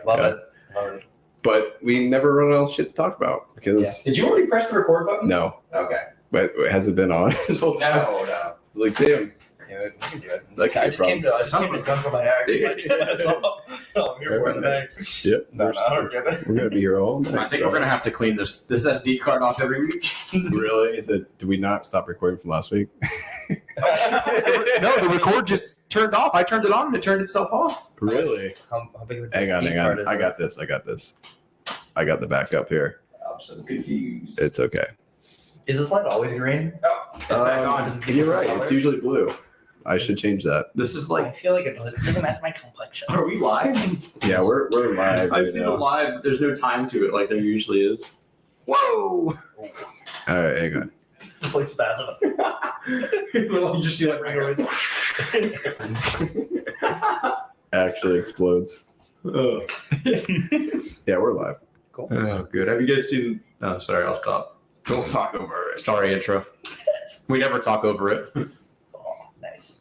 Love it. But we never run out of shit to talk about because. Yeah. Did you already press the record button? No. Okay. But has it been on this whole time? No. Like, damn. We can do it. Like, I just came to dunk on my axe. That's all I'm here for today. Yep. No, we're good. We're gonna be here all night. I think we're gonna have to clean this SD card off every week. Really? Did we not stop recording from last week? No, the record just turned off. I turned it on and it turned itself off. Really? How big of a Hang SD on. card is I it? got this. I got the backup here. I'm so confused. It's okay. Is this light always green? Oh, it's back on. Does it give You're different right. It's colors? usually blue. I should change that. This is I like, feel like it doesn't match my complexion. are we live? Yeah, we're live. I've right seen now. it live, but there's no time to it like there usually is. Whoa! All right, hang on. It's like spasm. You just see that Actually explodes. Oh. Yeah, we're live. Cool. Oh, good. Have you guys seen? Oh, sorry, I'll stop. Don't talk over it. Sorry, intro. We never talk over it. Oh, nice.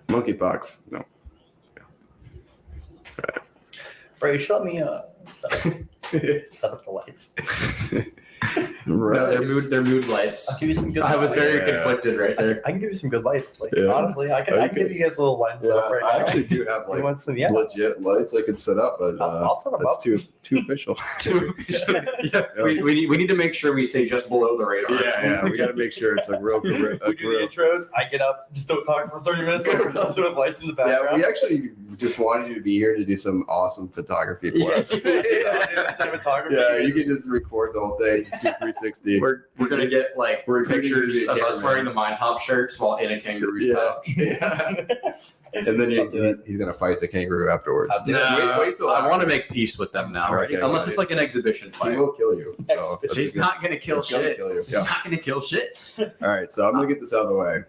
Monkeypox. No. Bro, you should let me set up the lights. Right. No, they're mood lights. I'll give you some good I was lights. very Yeah. conflicted right there. I can give you some good lights. Like Yeah. honestly, I can Okay. give you guys a little light set up right I now. actually do have You like want some? legit lights I could set up, but I'll set them that's up. too official. Yeah, we need to make sure we stay just below the radar. We got to make sure it's a real. We do the intros. I get up, just don't talk for 30 minutes. We're done with lights in the Yeah, background. we actually just wanted you to be here to do some awesome photography for us. Cinematography. Yeah, you can just record the whole thing, just do 360. We're gonna get like We're gonna pictures do the of us cameraman. wearing the Mind Hop shirts while in a kangaroo's Yeah. pouch. Yeah. And then I'll do it. he's gonna fight the kangaroo afterwards. I'll do it. Wait till I want to make peace with them now, Okay, unless got it's it. like an exhibition He fight. will kill you. So Expedition. that's a He's good- not gonna kill he's gonna shit. kill you. He's Yeah. not gonna kill shit. All right, so I'm gonna get this out of the way.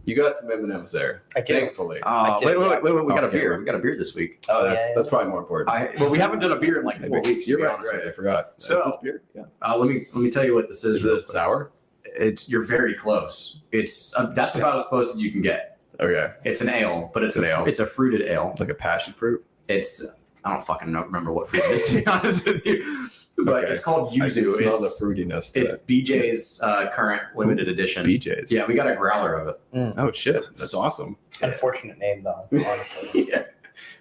You got some M&Ms there, I can. thankfully. I did, Wait, yeah. we got a Okay. beer. We got a beer this week. Oh, That's probably more important. Well, we haven't done a beer in like 4 weeks. You're to be right. honest with Right, you. I forgot. So- Is this beer? Yeah. Let me tell you what this is. Is real it quick. sour? You're very close. It's that's about as close as you can get. Okay. It's an ale, but it's An ale. It's a fruited ale. It's like a passion fruit. It's I don't fucking remember what fruit it is, to be honest with you. But Okay. it's called I can yuzu. smell It's the fruitiness to it's it. BJ's current limited edition. BJ's. Yeah, we got a growler of it. Oh shit, that's awesome. Unfortunate name though, honestly. Yeah.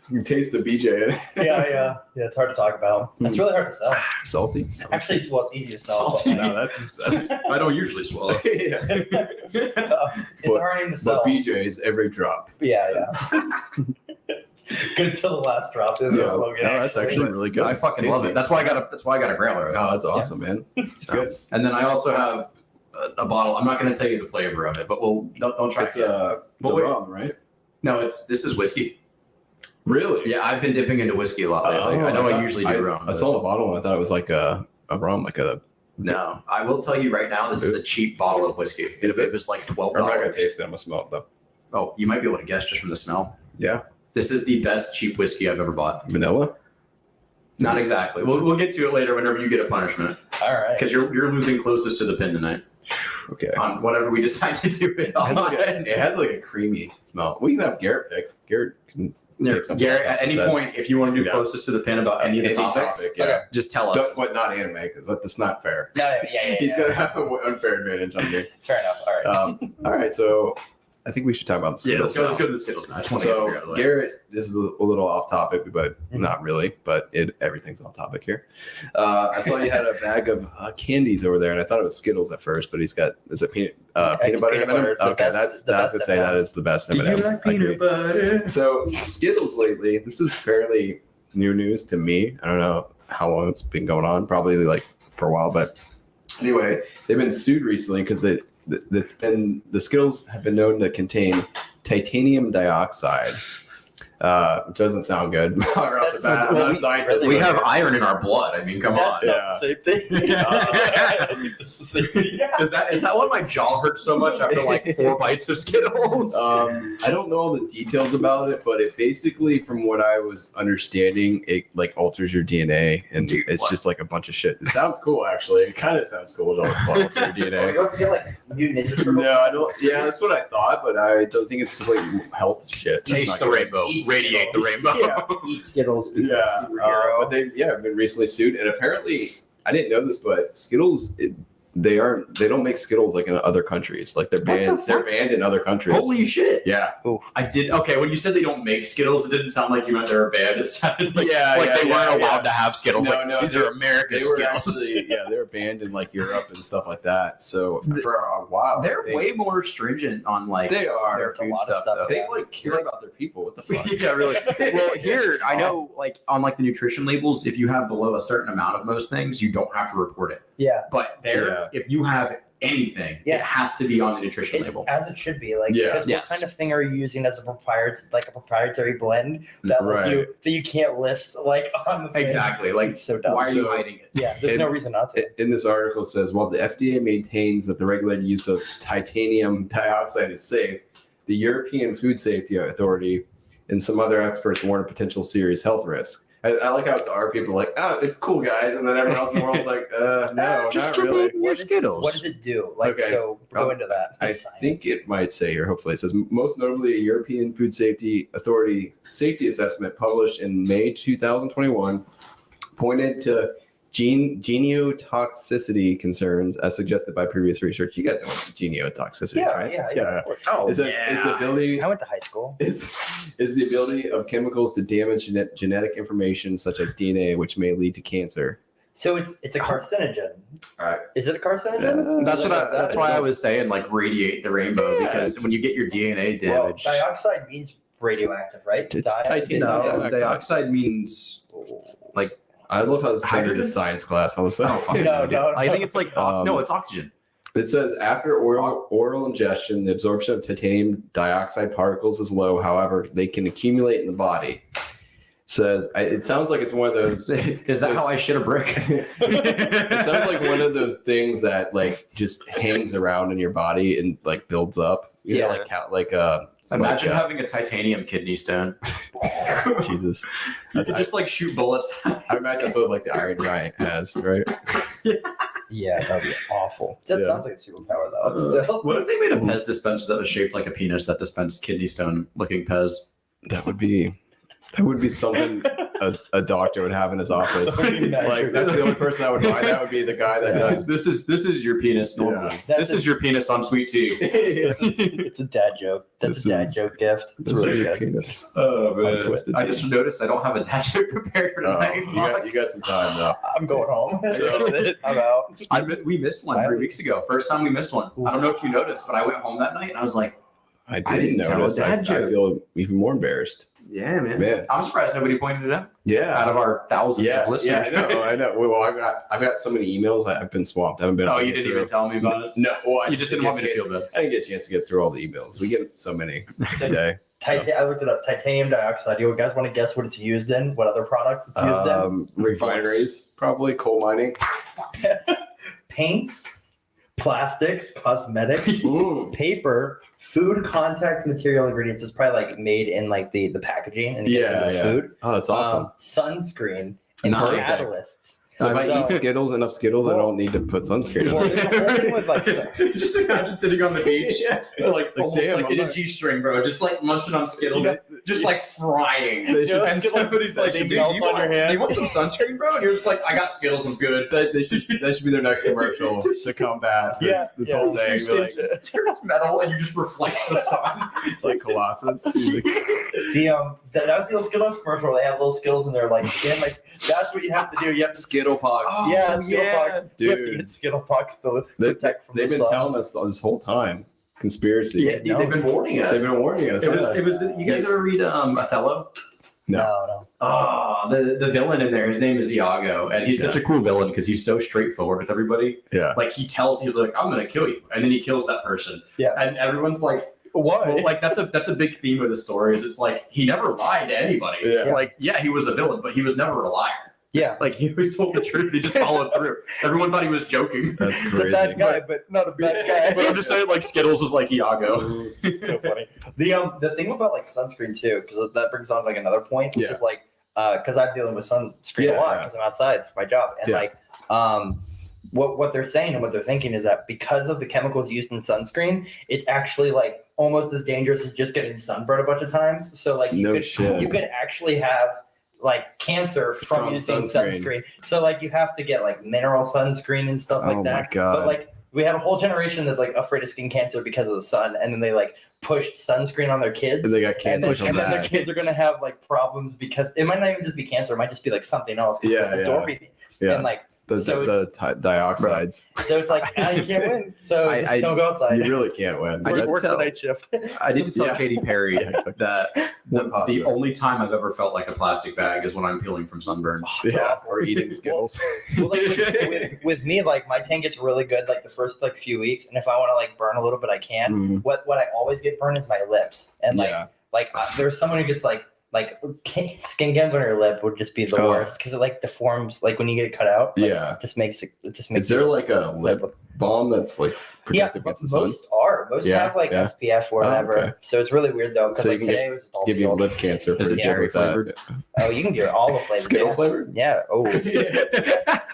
You can taste the BJ in it. yeah. It's hard to talk about. It's really hard to sell. Salty. Actually, it's easy to sell. Salty. No, that's I don't usually swallow. yeah. It's a hard name to sell. But BJ's every drop. Yeah. Good till the last drop is the slogan. No, that's actually really good. I fucking love it. That's why I got a growler of it. Oh, that's awesome, man. It's So, good. And then I also have a bottle. I'm not going to tell you the flavor of it, but don't try It's it. a wait. rum, right? No, this is whiskey. Really? Yeah, I've been dipping into whiskey a lot lately. I know I usually do rum. I but- saw the bottle and I thought it was like a rum, like a. No, I will tell you right now, this is a cheap bottle of whiskey. It was like $12. I'm not gonna taste it. I'm gonna smell it though. Oh, you might be able to guess just from the smell. Yeah. This is the best cheap whiskey I've ever bought. Vanilla. Not exactly. We'll get to it later whenever you get a punishment. All right. Because you're losing closest to the pin tonight Okay. on whatever we decide to do it on. It has like a creamy smell. We can have Garrett pick. Garrett can. pick something Garrett, else at any instead. point, if you want to do Yeah. closest to the pin about any of the Any topics, topic, yeah. just tell us. But not anime, because that's not fair. Yeah. He's gonna have an unfair advantage on me. Fair enough. All right. All right, so I think we should talk about the Yeah, Skittles. let's go to the Skittles now. I just want to get the beer out of So the way. Garrett, this is a little off topic, but not really. But everything's off topic here. I saw you had a bag of candies over there, and I thought it was Skittles at first, but he's got is it peanut It's butter peanut M&M? butter, the Okay, best- I the was best gonna say that M&M. is the best Do you M&M. like peanut butter? So Skittles lately, this is fairly new news to me. I don't know how long it's been going on, probably like for a while, but anyway, they've been sued recently because the Skittles have been known to contain titanium dioxide. Doesn't sound good. Right off the That's- bat. I'm well, not a we- scientist. We but- have iron in our blood. I mean, come That's on. not Yeah. the same thing. I think that's the same thing. Is that why my jaw hurts so much after like 4 bites of Skittles? I don't know all the details about it, but it basically, from what I was understanding, it like alters your DNA, and Dude, it's what? just like a bunch of shit. It sounds cool, actually. It kind of sounds cool to alter your Oh, you DNA. have to get like new Ninja Turtles. No, I don't. Yeah, that's what I thought, but I don't think it's just like health shit. It's Taste not the good. rainbow, Eat radiate the rainbow. Yeah, eat Skittles. Become Yeah, a superhero. but they have been recently sued, and apparently I didn't know this, but Skittles they don't make Skittles like in other countries. Like they're What the banned. They're fuck? banned in other countries. Holy shit! Yeah. I did. Okay, when you said they don't make Skittles, it didn't sound like you meant they were banned. It sounded like, Yeah, like yeah, they yeah, weren't allowed yeah. to have Skittles. No, like, no, these they- are American They were Skittles. actually they were banned in like Europe and stuff like that. So for a while They're they, way more stringent on like they are. their There's a food lot of stuff. stuff though. They like care about their people. What the fuck? Yeah, really. Well, here I know, like on like the nutrition labels, if you have below a certain amount of most things, you don't have to report it. Yeah, But there, Yeah. if you have anything, Yeah. it has to be on the nutrition it's label. as it should be. Like, Yeah. because Yes. what kind of thing are you using as a proprietary blend that like, Right. you can't list like on the thing? Exactly. Like, It's so dumb. why are you So- hiding it? Yeah, there's no reason not to. In this article, it says while the FDA maintains that the regulated use of titanium dioxide is safe, the European Food Safety Authority and some other experts warn of potential serious health risk. I like how it's our people like, oh, it's cool, guys, and then everyone else in the world's like, no, just not keep really. eating your Skittles. What does it do? Like, Okay. so go Um, into that. I The science. think it might say here, hopefully it says, most notably a European Food Safety Authority safety assessment published in May 2021 pointed to genotoxicity concerns as suggested by previous research. You guys know what genotoxicity Yeah, right? yeah, of course. Oh, It says, is the ability I went to high school. is the ability of chemicals to damage genetic information such as DNA, which may lead to cancer. So it's a carcinogen. All right. Is it a carcinogen? That's what. Like That's why I was saying like radiate the rainbow, Yeah, because it's- when you get your DNA Well, damaged, dioxide means radioactive, right? It's titanium dioxide. dioxide means like I love how this turned Hydrogen? into science class. Honestly. Oh, fuck. No. I think it's like no, it's oxygen. It says after oral ingestion, the absorption of titanium dioxide particles is low. However, they can accumulate in the body. Says it sounds like it's one of those. Is that how I shit a brick? It sounds like one of those things that like just hangs around in your body and like builds up. You know, Yeah. Imagine having a titanium kidney stone. Jesus. You could just like shoot bullets. I imagine that's what like the Iron Giant has, right? Yeah, that'd be awful. That Yeah. sounds like a superpower though. Still. What if they made a Pez dispenser that was shaped like a penis that dispensed kidney stone looking Pez? That would be something a doctor would have in his office. Sorry, Like that's the only person I would buy. That would be the guy that does. This is your penis normally. Yeah. This is your penis on sweet tea. It's a dad joke. That's This a dad is- joke gift. It's This is really your good. penis. Oh man. Twisted I just noticed I don't have a dad joke prepared for Oh, tonight. you got some time though. I'm going home. That's So- it. I'm out. We missed one 3 weeks ago. First time we missed one. I don't know if you noticed, but I went home that night and I was like, I didn't didn't tell a notice. dad I joke. feel even more embarrassed. yeah, man. Man. I'm surprised nobody pointed it out. Yeah. Out of our thousands of listeners. Yeah, I know. Well, I've got so many emails. I've been swamped. I haven't been. Oh, able to you get didn't through. even tell me about it? No, well, You just didn't want me to feel bad. I didn't get a chance to get through all the emails. We get so many So, a day. I looked it up. Titanium dioxide. You guys want to guess what it's used in? What other products it's used Refineries, probably coal mining. in? Paints, plastics, cosmetics, Mm. paper, food contact material ingredients. It's probably like made in like the packaging and it gets into the Yeah. food. Oh, that's awesome. Sunscreen and Nice. catalysts. So if I So- eat Skittles, enough Skittles, I don't need to put sunscreen Well, on. there's a whole thing with like Just imagine sitting on the beach, like almost damn, like I'm in a not- G-string, bro, just like munching on Skittles, Yeah. just like frying. They should- And somebody's like, they "Dude, melt you on want- your hand." You want some sunscreen, bro? And you're just like, I got Skittles, I'm good. that should be their next commercial to combat this whole thing. Be like, It's metal, and you just reflect the sun. like Colossus. That was the little Skittles commercial where they have little Skittles in their like skin. Like that's what you have to do. You have to Skittle Pox. yeah, Skittle Pox. You have to Dude. get Skittle Pox to They- protect from They've the been sun. telling us this whole time. Conspiracy. Yeah, dude, they've been warning us. They've been warning us. It was. You guys ever read Othello? No. Oh, the villain in there. His name is Iago, and he's such a cool villain because he's so straightforward with everybody. Yeah. Like he's like, I'm gonna kill you, and then he kills that person. Yeah. And everyone's like, Why? Well, like that's a big theme of the story. Is it's like he never lied to anybody. Yeah. Like he was a villain, but he was never a liar. Yeah. Like he always told the truth. He just followed through. Everyone thought he was joking. That's He's crazy. a bad guy, but not a bad guy. But I'm just saying, like Skittles was like Iago. It's so funny. The thing about like sunscreen too, because that brings on like another point, which is like because I'm dealing with sunscreen a lot because I'm outside for my job, and like what they're saying and what they're thinking is that because of the chemicals used in sunscreen, it's actually like almost as dangerous as just getting sunburned a bunch of times. So like you could actually have like cancer from using sunscreen. So like you have to get like mineral sunscreen and stuff like that. My God. But like we had a whole generation that's like afraid of skin cancer because of the sun, and then they like pushed sunscreen on their kids. And they got cancer. And then their kids are gonna have like problems because it might not even just be cancer, it might just be like something else. Absorbing. And like the dioxides. So it's like you can't win. So just don't go outside. You really can't win. Work the night shift. I need to tell Katy Perry that the only time I've ever felt like a plastic bag is when I'm peeling from sunburn. Or eating Skittles. Well, like with me, like my tan gets really good like the first like few weeks, and if I want to like burn a little bit, I can. Mm-hmm. What I always get burned is my lips, and there's someone who gets like skin cancer on your lip would just be the worst because it like deforms like when you get it cut out. Like, it just makes. Is there like a lip balm that's like protective against the sun? Most have like SPF or whatever. Okay. So it's really weird though because like today it was just all give you lip cancer. Is it cherry flavored? Oh, you can get all the flavors. Skittle flavored? Yeah. Oh,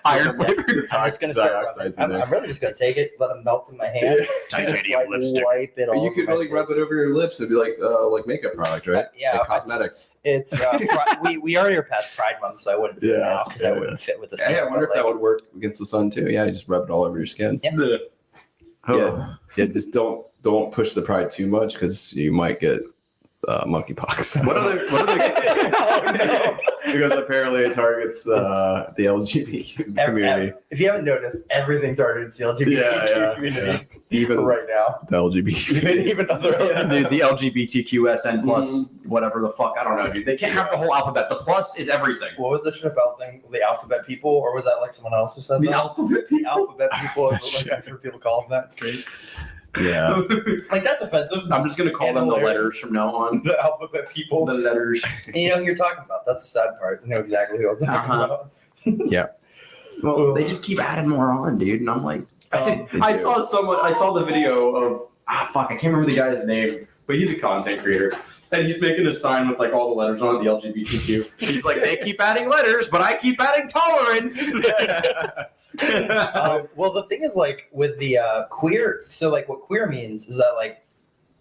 iron flavored. I'm just gonna start. I'm really just gonna take it, let them melt in my hand. Titanium lipstick. Wipe it all. You could really rub it over your lips. It'd be like makeup product, right? Yeah. Like cosmetics. It's we already are past Pride Month, so I wouldn't do it now because I wouldn't fit with the sun. Yeah, I wonder if that would work against the sun too. Yeah, you just rub it all over your skin. Yeah. Just don't push the pride too much because you might get monkeypox. What are no. Because apparently it targets the LGBTQ community. If you haven't noticed, everything targets the LGBTQ community. Even right now, the LGBTQ, even other the LGBTQ SN plus whatever the fuck, I don't know, dude. They can't have the whole alphabet. The plus is everything. What was the shit about thing? The alphabet people, or was that like someone else who said the that? alphabet? The alphabet people is what like I've heard people call them that. It's great. Yeah. Like that's offensive. I'm just gonna call them the letters from now on. The alphabet people. The letters. And you know who you're talking about. That's the sad part. You know exactly who I'm talking about. Yeah. Well, they just keep adding more on, dude. And I'm like, I saw the video of I can't remember the guy's name, but he's a content creator. And he's making a sign with like all the letters on it, the LGBTQ. He's like, they keep adding letters, but I keep adding tolerance. Well, the thing is, like with the queer, so like what queer means is that like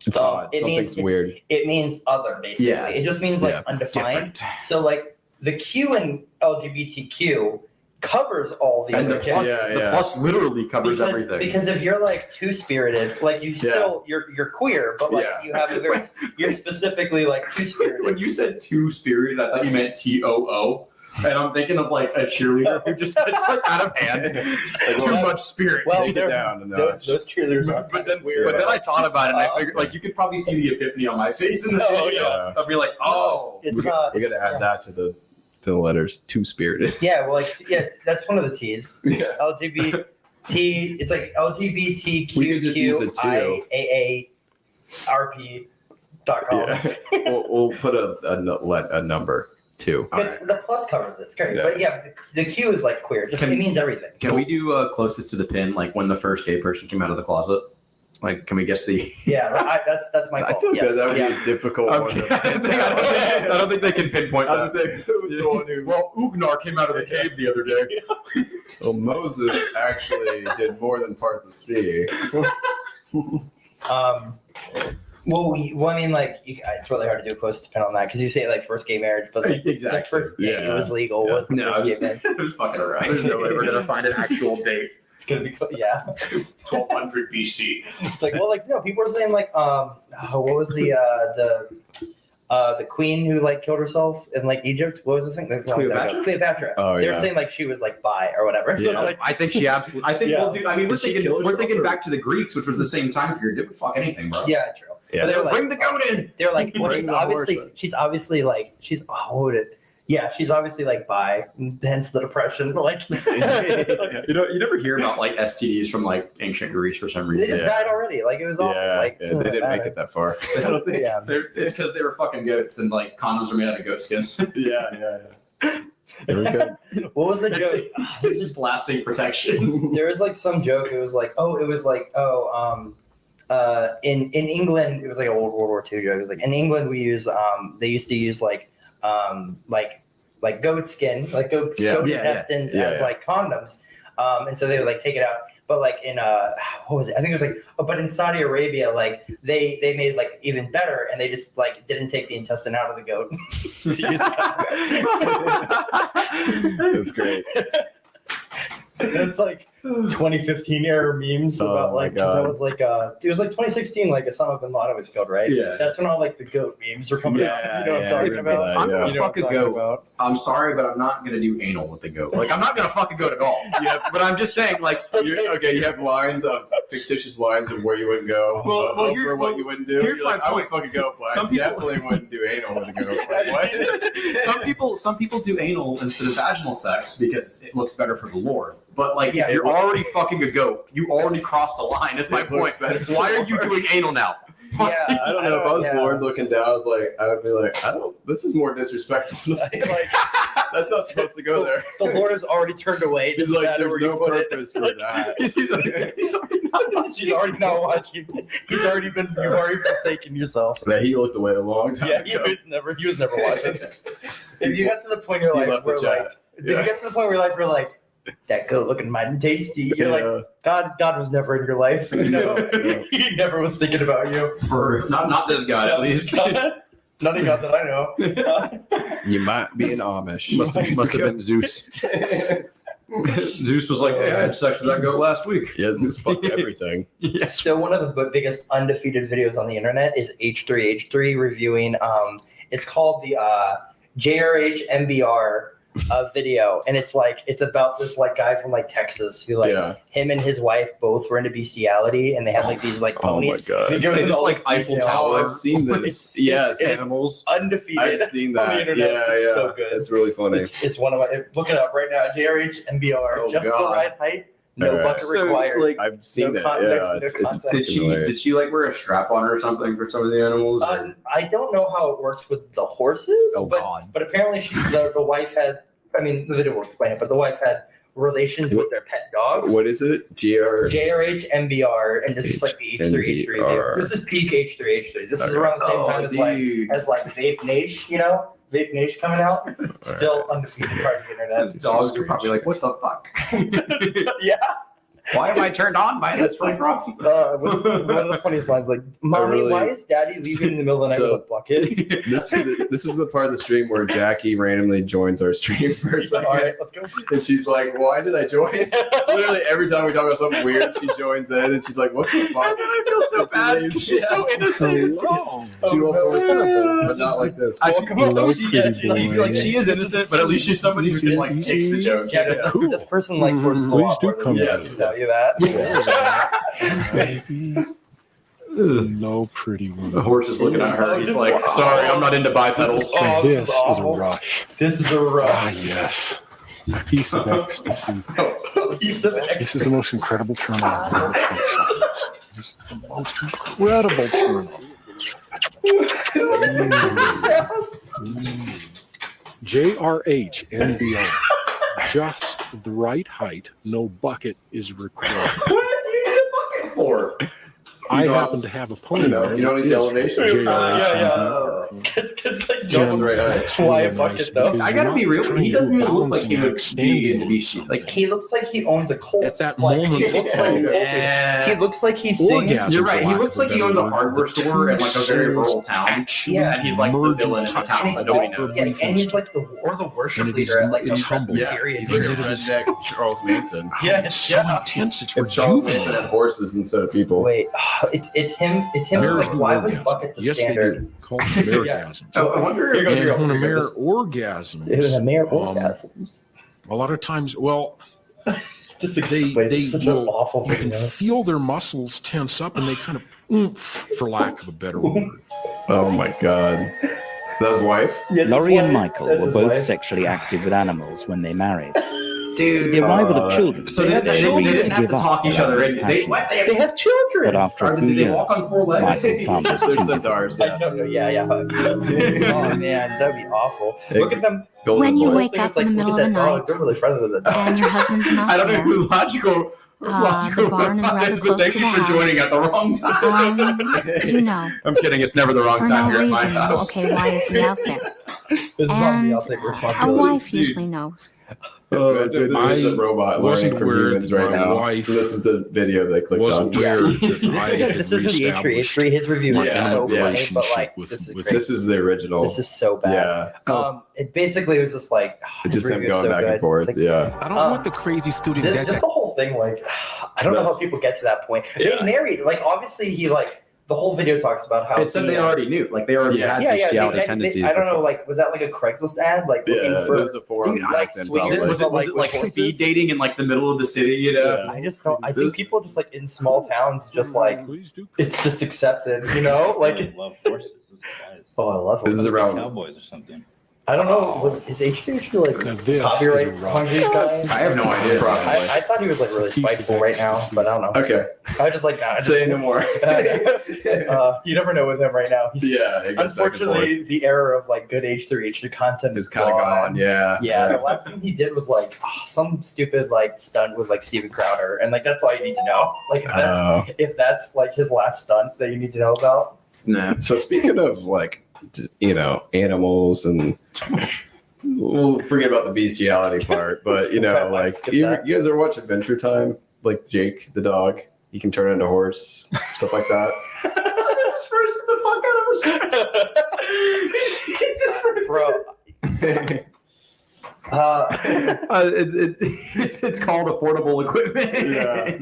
it's odd. Something's weird. It means other, basically. Yeah. It just means like undefined. Different. So like the Q in LGBTQ covers all the other plus, the plus literally covers everything. Because if you're like two-spirited, like you still you're queer, but like you have a very you're specifically like two-spirited. When you said two-spirited, I thought you meant TOO. And I'm thinking of like a cheerleader who just gets like out of hand. Too much spirit. Well, those cheerleaders are but then I thought about it and I figured like you could probably see the epiphany on my face in the video. I'd be like, it's not. We're gonna add that to the letters, two-spirited. Yeah, well, like that's one of the T's. Yeah. LGBT. It's like LGBTQ. We could just use it too. RP.com. Yeah. we'll put a number too. The plus covers it. It's great. Yeah. But the Q is like queer. It means everything. Can we do closest to the pin, like when the first gay person came out of the closet? Like, can we guess the? Yeah, that's my goal. I feel like that would be a difficult one. I don't think they can pinpoint that. I was saying, who was the one who? Well, Ugnar came out of the cave the other day. Well, Moses actually did more than part the sea. Well, I mean, like, it's really hard to do a close to pin on that because you say like first gay marriage, but like, exactly. the first date it was legal. Was the first gay marriage? It was fucking around. There's no way we're gonna find an actual date. It's gonna be 1200 BC. It's like, well, like no, people are saying like what was the queen who like killed herself in like Egypt? What was the thing? Cleopatra. Oh, they were saying like she was like bi or whatever. So it's like, I think she absolutely. I think. Well, dude, I mean, we're thinking back to the Greeks, which was the same time period. They would fuck anything, bro. Yeah, true. Yeah. But they were like, bring the goat in. They're like, well, she's obviously like what would it? Yeah, she's obviously like bi, hence the depression. Like, You never hear about like STDs from like ancient Greece for some they reason. just died already. Like, it was awful. Like, they didn't make it that far. I don't think. Yeah. It's because they were fucking goats and like condoms are made out of goat skins. Yeah. Very good. What was the joke? It's just lasting protection. There was like some joke. It was like, in England, it was like a World War II joke. It was like, in England, they used to use like goat skin, like goat intestines as like condoms. And so they would like take it out. But like in what was it? I think it was like, but in Saudi Arabia, like they made like even better, and they just like didn't take the intestine out of the goat to use That's great. It's like 2015 era memes about like, because that was like it was like 2016, like Osama bin Laden was killed, right? Yeah. That's when all like the goat memes were coming out. You know what I'm talking remember about? that, I'm gonna You know fuck a what I'm talking goat. about? I'm sorry, but I'm not gonna do anal with the goat. Like I'm not gonna fuck a goat at all. Yeah, but I'm just saying, like, You have fictitious lines of where you wouldn't go. For what you wouldn't do. here's You're my like, I would point. fucking go, but Some I people- definitely wouldn't do anal with a goat. Like, what? some people do anal instead of vaginal sex because it looks better for the Lord. But like, Yeah, if you're already fucking a goat, you already crossed the line. Is my It looks point. better for Why the are you Lord. doing anal now? Yeah, I don't know if I was yeah. Lord looking down. I would be like, this is more disrespectful. It's like That's not supposed to go there. the Lord has already turned away. It He's doesn't like, matter there's where no you put it. purpose for that. He's already not watching. She's already not watching. He's already been. You've already forsaken yourself. Yeah, he looked away a long time Yeah, he ago. was never watching. If you got to the point in your He life left the where chat. like, if you get to the point where your life where like, that goat looking mighty and tasty, you're like, God was never in your life. You know, he never was thinking about you. For not this God at least. Not a God that I know. You might be an Amish. must have been Zeus. Zeus was like, hey, I had sex with that goat last week. Yeah, Zeus fucked everything. Yes. So one of the biggest undefeated videos on the internet is H3H3 reviewing. It's called the JRH MBR video, and it's about this like guy from like Texas who like him and his wife both were into bestiality, and they had like these like ponies. Oh my god! He goes They into just all like this Eiffel detail. Tower. I've seen this. Yes, it's Animals. undefeated. I've seen on that. the internet. It's so good. It's really funny. It's one of my. Look it up right now. JRH MBR, Oh, just the God. right height, no Alright. bucket So, required. like, I've seen no it. con- Yeah, no it's contact. Did she like wear a strap on or something for some of the animals? or- I don't know how it works with the horses, Oh, but God. but apparently the wife had. I mean, the video will explain it, but the wife had relations with their pet dogs. What is it? JRH MBR, and this is like the H3H3 review. MBR. This is peak H3H3. This is around the same time as like Vape Nation, you know, Vape Nation coming out. Still undefeated part of the internet. Dogs are probably like, what the fuck? Yeah. Why am I turned on by this? Fuck off. What's one of the funniest lines? Like, Mommy, really- why is Daddy leaving in the middle of the night with a bucket? This is the part of the stream where Jackie randomly joins our stream for a second. All right, let's go. And she's like, why did I join? Literally every time we talk about something weird, she joins in and she's like, what the fuck? And then I feel so bad because she's so innocent. She also works innocent, but not like this. Hello, pretty boy. Like she is innocent, but at least she's somebody who can like take the joke. Yeah, but this person likes horses a Please lot do more than come me, I back. can tell you that. Baby. No, pretty The woman. horse is looking at her. He's like, sorry, I'm not into bipedals. Oh, This is a awful. rush. This is a Ah, rush. yes. A piece of ecstasy. Piece of This is the most incredible turn on. This is the most incredible turn on. JRH NBR. Just the right height. No bucket is required. What do you need a bucket for? I don't- happen to have a pony. you don't need the elevation. Because like, Just the right height. Why a bucket, though? I gotta be real. He doesn't even look like he would be into bestiality. like he looks like he owns a Colt. At that like, moment, he looks like he looks like he sings. Orgasm. You're right. He For looks lack like of a he owns a better hardware word, store in like a very two rural town. Yeah. And he's like the merging villain in the town, And so he's, nobody also, knows. yeah, and he's like the worship And it leader is- at like it's the humble. Presbyterian He's like a It is- redneck Charles Manson. Yeah, It's so intense. It's If Charles Manson rejuvenating. had horses instead of people. Wait, it's him. It's him. It's Mares like, do why was orgasm. bucket the Yes, standard? they do. Called maregasms. Oh, I wonder if And when a mare It was orgasms, a mare orgasms. a lot of times, well, Just they explain. It's such will, an awful you can video. feel their muscles tense up and they kind of oomph, for lack of a better word. Oh my god. That's his wife. Yeah, it's Laurie his and wife. Michael That's were his both wife. sexually active with animals when they married. Dude. The arrival of children So They they, have they, children. they didn't have give to up talk each their other love in. and They passions. have children. But after a Or few did they years, walk on 4 legs? Michael found this They're too centaurs. difficult. I don't know. Yeah. Oh man, that'd be awful. Hey, Look at them. Golden When you boy. wake Thing up is, like, in the look middle at of the that dog. night They're really friendly with the dog. and your husband's not I don't know there, who logical the barn is robot rather is, but close thank to you the for house. joining at the wrong time. you know, I'm kidding. It's never the wrong for time no here at my reason. house. Okay, why is he out there? This is on me. And I'll take a responsibility. wife Dude. usually knows. Oh, dude, this is a robot wasn't learning from aware humans that right my now. wife This is the video they clicked wasn't on. aware that This I isn't, had this isn't the H3. reestablished H3, his review is Yeah, so yeah. funny, but like With- this is with- great. This is the original. This is so bad. Yeah. It basically was just like It's his just him review is going so back good. and forth. It's like, Yeah. I don't want the crazy student this, that just the whole thing. Like, I don't know how people get to that point. Yeah. They married. Like, obviously, he like the whole video talks about how It said he, they already knew. Like, they already had bestiality tendencies. I don't know. before. Like, was that like a Craigslist ad? Like looking Yeah, for there's a forum dude, back like then, swingers probably. Was it like, like with speed horses? dating in like the middle of the city? You know? Yeah. I just don't. I This- think people just like in small towns, just like Please do. it's just accepted. You know, like I love horses. Those guys. oh, I love This is horses. around. Cowboys or something. I don't know. Is H3 like Now this copyright is a rock. hungry guy? I have no idea. I thought he was like really Piece of spiteful right now, ecstasy. but I don't know. Okay. I just like nah, Say no more. you never know with him right now. He's, Yeah. it goes back and forth. unfortunately, the era of like good H3 content is It's kind of gone. gone. Yeah. Yeah, the last thing he did was like some stupid like stunt with like Steven Crowder, and like that's all you need to know. Like if that's like his last stunt that you need to know about. No. So speaking of like, animals and we'll forget about the bestiality part, but like Skip you that. guys ever watch Adventure Time? Like Jake the dog, he can turn into a horse, stuff like that. Someone just roasted the fuck out of us. He just roasted Bro. it's called affordable equipment. Yeah.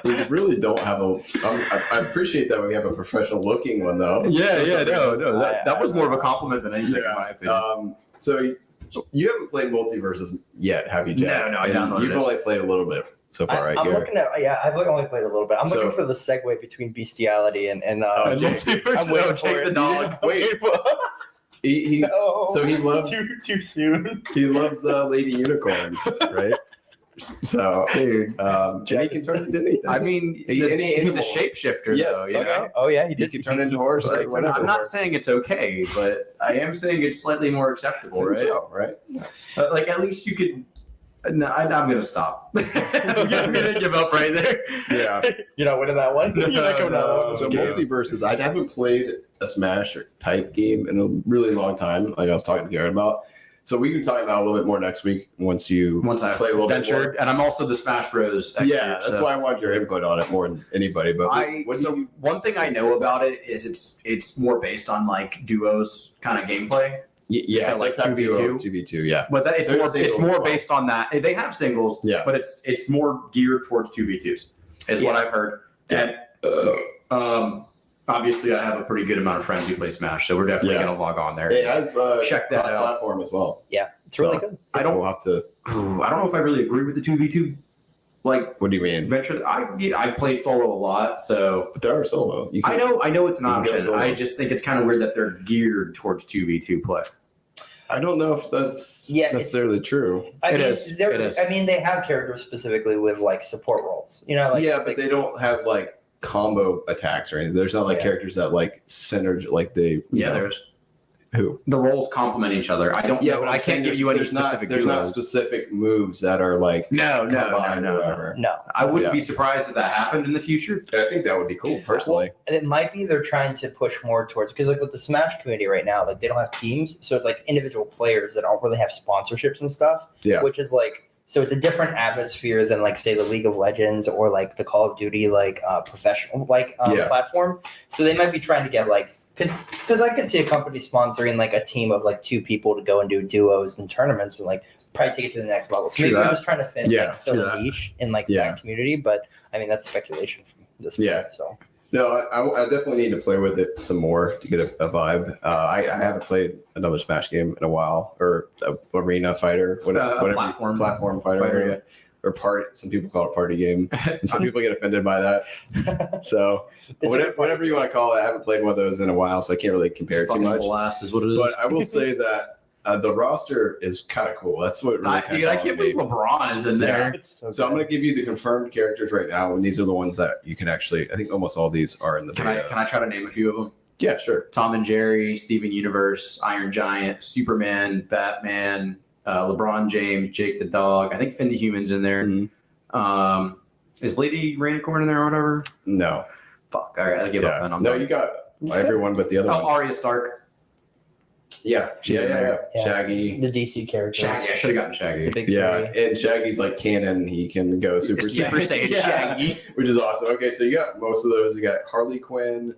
We really don't have a. I appreciate that we have a professional looking one though. No. That was more of a compliment than anything, in my opinion. So you haven't played Multiversus yet, have you, Jack? No, I downloaded You've it. only played a little bit so far, right? I'm Garrett? looking at I've only played a little bit. I'm So- looking for the segue between bestiality and Jake. I'm waiting Jake for the it. dog. I'm waiting for- He No. so he loves too soon. he loves Lady Unicorn, right? So Dude. and he can turn into anything. I mean, Any he's a animal. shapeshifter, Yes, though. You Okay. know? Oh yeah, he he did. can turn into a horse. But Like, whatever. I'm not saying it's okay, but I am saying it's slightly more acceptable, right? So, right? Like at least you could. No, I'm gonna stop. I'm gonna give up right there. Yeah. You're not winning that one. You're not coming out of So that one. Multiversus, I haven't played a Smash or type game in a really long time. Like I was talking to Garrett about. So we can talk about it a little bit more next week once I I play a little bit ventured, more. and I'm also the Smash Bros. expert. Yeah, that's why I wanted your input on it more than anybody. But One thing I know about it is it's more based on like duos kind of gameplay. yeah, so like let's have 2v2? 2v2, yeah. But that it's There's more singles it's as more well. based on that. They have singles, Yeah. but it's more geared towards 2v2s, is what I've heard. Yeah. And obviously I have a pretty good amount of friends who play Smash, so we're definitely Yeah. gonna log on there. It has Check that out. platform as well. Yeah, it's really So, good. I So don't- we'll have to. I don't know if I really agree with the 2v2 like What do you mean? venture. I play solo a lot, so But there are solo. You I know it's an You can go option. solo. I just think it's kind of weird that they're geared towards 2v2 play. I don't know if that's Yeah, it's- necessarily true. I It mean, is. there- It is. I mean, they have characters specifically with like support roles. You know, like Yeah, but they don't have like combo attacks or anything. There's not like Yeah. characters that like synergy, like they. Yeah, there's Who? the roles complement each other. I don't. Yeah, know, but I I'm can't saying give you any there's specific. There's not duos. specific moves that are like No. combined or whatever. no. I wouldn't Yeah. be surprised if that happened in the future. I think that would be cool personally. And it might be they're trying to push more towards because like with the Smash community right now, like they don't have teams, so it's like individual players that don't really have sponsorships and stuff. Yeah. Which is like so it's a different atmosphere than like say the League of Legends or like the Call of Duty like professional like Yeah. platform. So they might be trying to get like because I could see a company sponsoring like a team of like 2 people to go and do duos and tournaments and like probably take it to the next level. So True maybe that. they're just trying to fill true a that. niche in like Yeah. that community. But I mean that's speculation from this point. Yeah. So No, I definitely need to play with it some more to get a vibe. I haven't played another Smash game in a while, or a arena fighter, whatever, platform fighter, yeah. or some people call it party game, and some people get offended by that. So whatever you want to call it, I haven't played one of those in a while, so I can't really compare it too much. Blast is what it is. But I will say that the roster is kind of cool. That's what really Dude, I can't believe LeBron is in there. It's So I'm going to give you the confirmed characters right now, and these are the ones that you can actually. I think almost all these are in the Can beta. I try to name a few of them? Yeah, sure. Tom and Jerry, Steven Universe, Iron Giant, Superman, Batman, LeBron James, Jake the Dog. I think Finn the Human's in there. Mhm. Is Lady Rainicorn in there or whatever? No. Fuck. All right, I give up then. I'm No, done. you got everyone but the other one. Arya Stark. Yeah. She's in there. Yeah. Shaggy. the DC characters. Shaggy. I should have gotten The Shaggy. big Yeah, three. and Shaggy's like canon. He can go Super Saiyan. Yeah, Shaggy. which is awesome. Okay, so you got most of those. You got Harley Quinn,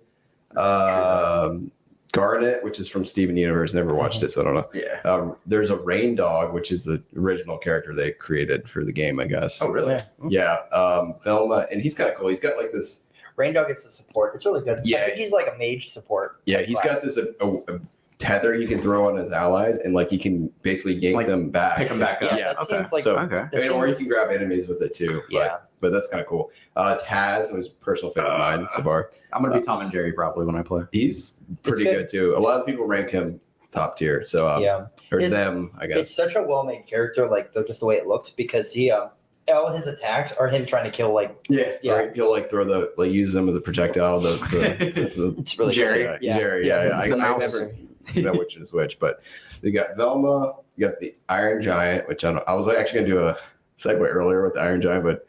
Garnet, which is from Steven Universe. Never watched it, so I don't know. Yeah. There's a Rain Dog, which is the original character they created for the game, I guess. Oh, really? Yeah. Yeah, Velma, and he's kind of cool. He's got like this. Rain Dog gets the support. It's really good. Yeah. I think he's like a mage support. Yeah, type he's class. got this a tether he can throw on his allies, and like he can basically yank Like, them back. Pick them back up. Yeah, that okay. seems like So- Okay. that Or you seems- can grab enemies with it too. Yeah. But that's kind of cool. Taz was a personal favorite of mine so far. I'm going to be Tom and Jerry probably when I play. He's pretty good. good too. A lot of people rank him top tier. So yeah. or His- them, I It's guess. such a well-made character, like just the way it looks, because he all his attacks are him trying to kill like Yeah. Yeah. Or he'll like throw use them as a projectile. The it's really Jerry. good. Jerry. Yeah. Yeah. It's the I mouse. never know which is which, but you got Velma, you got the Iron Giant, which I don't. I was actually gonna do a segue earlier with the Iron Giant, but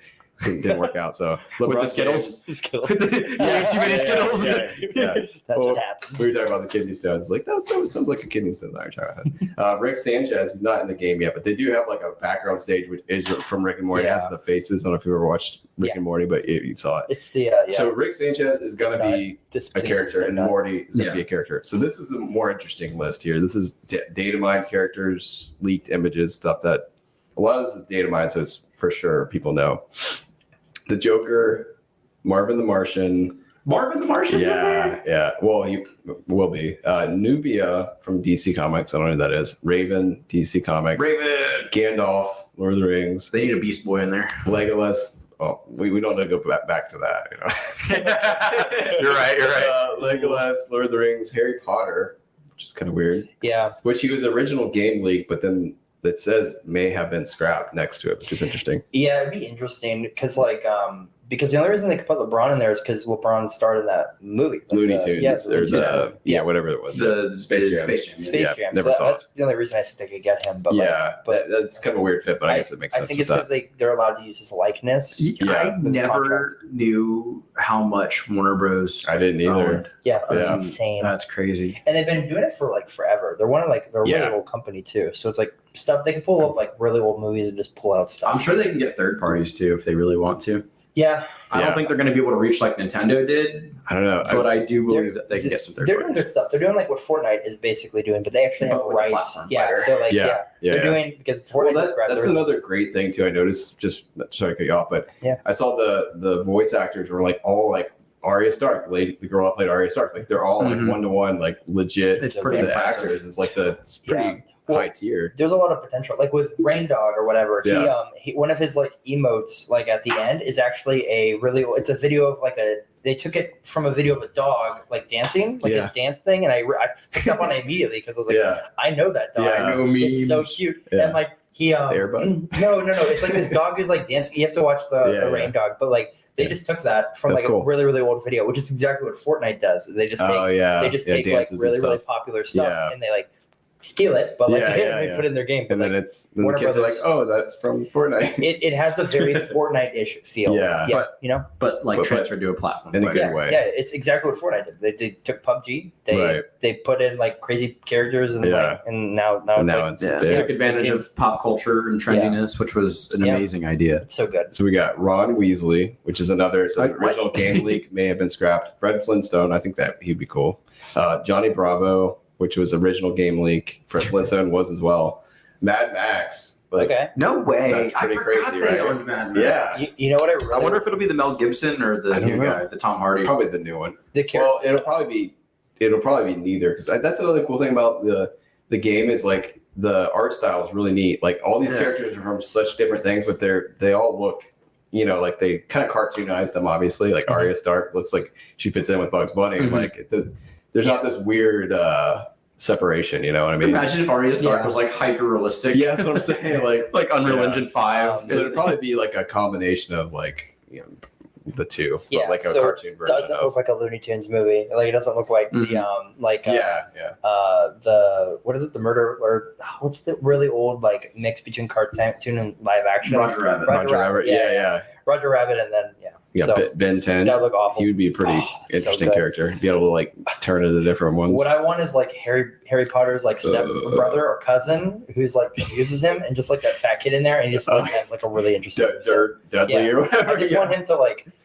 it didn't work out. So With the LeBron Skittles? James- Skittles. Yeah, too many Skittles. Yeah. That's Well, what happens. We were talking about the kidney stones. Like that sounds like a kidney stone. Iron Giant. Rick Sanchez is not in the game yet, but they do have like a background stage which is from Rick and Morty. It Yeah. has the faces. I don't know if you ever watched Rick Yeah. and Morty, but you saw it. It's the So Rick Sanchez is gonna be a character, and Morty is gonna Yeah. be a character. So this is the more interesting list here. This is data mine characters, leaked images, stuff that a lot of this is data mine, so it's for sure people know. The Joker, Marvin the Martian. Marvin the Martian's in there? Yeah. Well, he will be. Nubia from DC Comics. I don't know who that is. Raven, DC Comics. Raven. Gandalf, Lord of the Rings. They need a Beast Boy in there. Legolas. Oh, we don't need to go back to that. You know? You're right. Legolas, Lord of the Rings, Harry Potter, which is kind of weird. Yeah. Which he was original game leak, but then it says may have been scrapped next to it, which is interesting. Yeah, it'd be interesting because because the only reason they could put LeBron in there is because LeBron starred in that movie. Like Looney Tunes, Yes, or whatever it was. The Space Jam. Space Jam. Space Yeah, Jam. never So saw that's the only reason I think they could get him. But that's kind of a weird fit, but I guess it makes I sense. think with it's because they're allowed to use his likeness. Yeah. I His never knew how much Warner Bros. I didn't either. owned. Yeah, that's Yeah. insane. That's crazy. And they've been doing it for like forever. They're they're a really Yeah. old company too. So it's like stuff they can pull up like really old movies and just pull out stuff. I'm sure they can get third parties too if they really want to. Yeah, I Yeah. don't think they're going to be able to reach like Nintendo did, I don't know. but I do believe that they can get some third they're doing parties. good stuff. They're doing like what Fortnite is basically doing, but they actually have But with a rights. platform Yeah, fighter. so like Yeah. they're doing because Fortnite Well, just grabbed that's their- another great thing too. I noticed, just sorry to cut you off, but Yeah. I saw the voice actors were like all like Arya Stark, the girl that played Arya Stark, like they're all like Mhm. 1-to-1, like legit. It's So pretty the impressive. actors is like it's pretty Yeah. Well, high tier. There's a lot of potential. Like with Rain Dog or whatever, Yeah. he one of his like emotes like at the end is actually it's a video of like they took it from a video of a dog like dancing, like Yeah. his dance thing, and I picked up on it immediately because I was like, Yeah, I know that dog. Yeah. I know memes. It's so cute. Yeah. And like he Airbud? no. It's like this dog who's like dancing. You have to watch the Yeah, Rain Dog, but like they Yeah. just took that from That's like cool. a really, really old video, which is exactly what Fortnite does. They just take oh yeah, they just yeah, take like dances and really, really stuff. popular stuff Yeah. and they like steal it, but like Yeah, they yeah. put it in their game. But And like, then then Warner the kids are like, Brothers- oh, that's from Fortnite. it has a very Fortnite-ish feel. Yeah. But- you know. But like But- transferred to a platform. In a fighter. good way. Yeah, it's exactly what Fortnite did. They took PUBG, Right. they put in like crazy characters and Yeah. like, and now And it's now like, it's Yeah, there. took advantage of pop culture and trendiness, which was an Yeah. amazing idea. it's so good. So we got Ron Weasley, which is another Like, what? original game leak, may have been scrapped. Fred Flintstone, I think that he'd be cool. Johnny Bravo, which was original game leak. Fred Flintstone was as well. Mad Max. Like, Okay. No way. That's I pretty forgot crazy, they right? owned Mad Yeah. Max. You know what I really I wonder if it'll be the Mel Gibson or I the don't new know. guy, the Tom Hardy. Probably the new one. the character. Well, it'll probably be neither, because that's another cool thing about the the game is like the art style is really neat. Like all these characters are from such different things, but they all look, you know, like they kind of cartoonize them. Obviously, like Arya Stark looks like she fits in with Bugs Bunny. Like there's not this weird separation. You know what I mean? Imagine if Arya Stark was like hyper realistic. Yeah, that's what I'm saying. Like Unreal Engine 5. So it'd probably be like a combination of like, you know, the two, Yeah, but like a so cartoon version. Doesn't look like a Looney Tunes movie. Like it doesn't look like the the what is it? The murder or what's the really old like mix between cartoon and live action? Roger Rabbit. Roger Rabbit. Yeah. Roger Rabbit, and then Yeah, so, Ben 10. that would look awful. He would be a pretty interesting so character. Be able to like turn into different ones. What I want is like Harry Potter's like step brother or cousin who's like uses him, and just like that fat kid in there, and he just like has like a really interesting. Dudley or whatever. I just want him to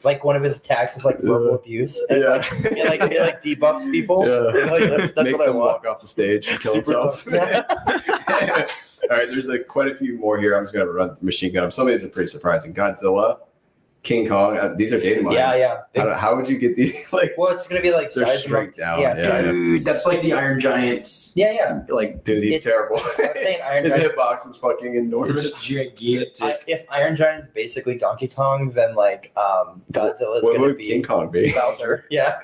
like one of his attacks is like verbal abuse, and he like debuffs people. Yeah. Like, that's Makes what I him want. walk off the stage and kill Super himself. tough. All right, there's quite a few more here. I'm just gonna run the machine gun. Some of these are pretty surprising. Godzilla, King Kong. These are data mined. How would you get these? Like, well, it's gonna be like they're size straight down. Yeah, Dude, that's like the Iron Giants. yeah. Like, dude, he's It's- terrible. I was saying Iron His Giant. hitbox is fucking enormous. it's gigantic. If Iron Giant's basically Donkey Kong, then like Godzilla is What gonna would be King Kong be? Bowser. Yeah.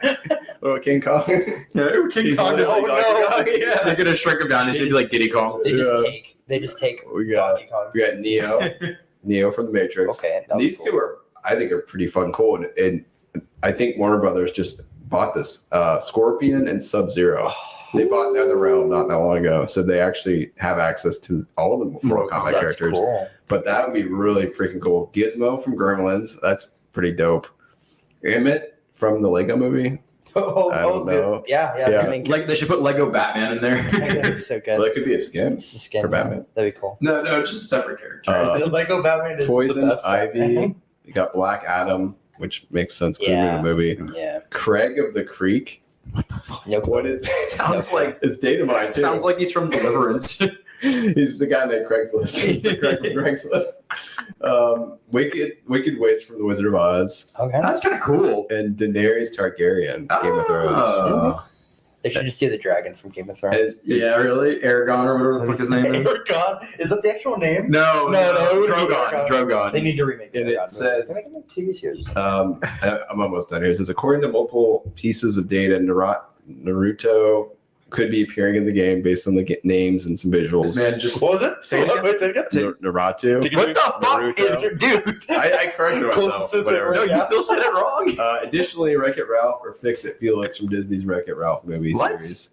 What would King Kong? King He's Kong just literally like Donkey Kong. Yeah. they're gonna shrink him down. He's gonna be like Diddy Kong. They just take We got Donkey Kong. Neo from the Matrix. Okay. These two I think are pretty fun, cool, and I think Warner Brothers just bought this Scorpion and Sub-Zero. They bought NetherRealm not that long ago, so they actually have access to all of the Mortal Kombat That's characters. cool. But that would be really freaking cool. Gizmo from Gremlins, that's pretty dope. Emmett from the Lego Movie. I don't know. Yeah. Yeah. I mean, Like they should put Lego Batman in there. that's so good. Well, that could be a skin. It's a skin for Batman. That'd be cool. no, just a separate character. The Lego Batman is Poison the best Ivy. You got Black Adam, which makes sense because we're in the movie. Yeah. Craig of the Creek. What the fuck? No, What is that? Sounds like It's data mine too. sounds like he's from Deliverance. He's the guy named Craigslist. He's the Craig from Craigslist. Wicked Witch from The Wizard of Oz, Okay. That's kind of cool. and Daenerys Targaryen, Game of Thrones. They should just do the dragon from Game of Thrones. And Yeah, really? Aragon or whatever the fuck his name is? Aragon? Is that the actual name? No, it would be Drogon. Drogon. They need to remake And Aragon. it says- They're making like TV series. I'm almost done here. It says, according to multiple pieces of data, Naruto could be appearing in the game based on the names and some visuals. This man just What was it? Say it again. Wait, say it again. Naruto. What the fuck Naruto. is your dude? I corrected myself. Closest to Whatever. No, you still said it wrong. Additionally, Wreck-It Ralph or Fix-It Felix from Disney's Wreck-It Ralph movie What? series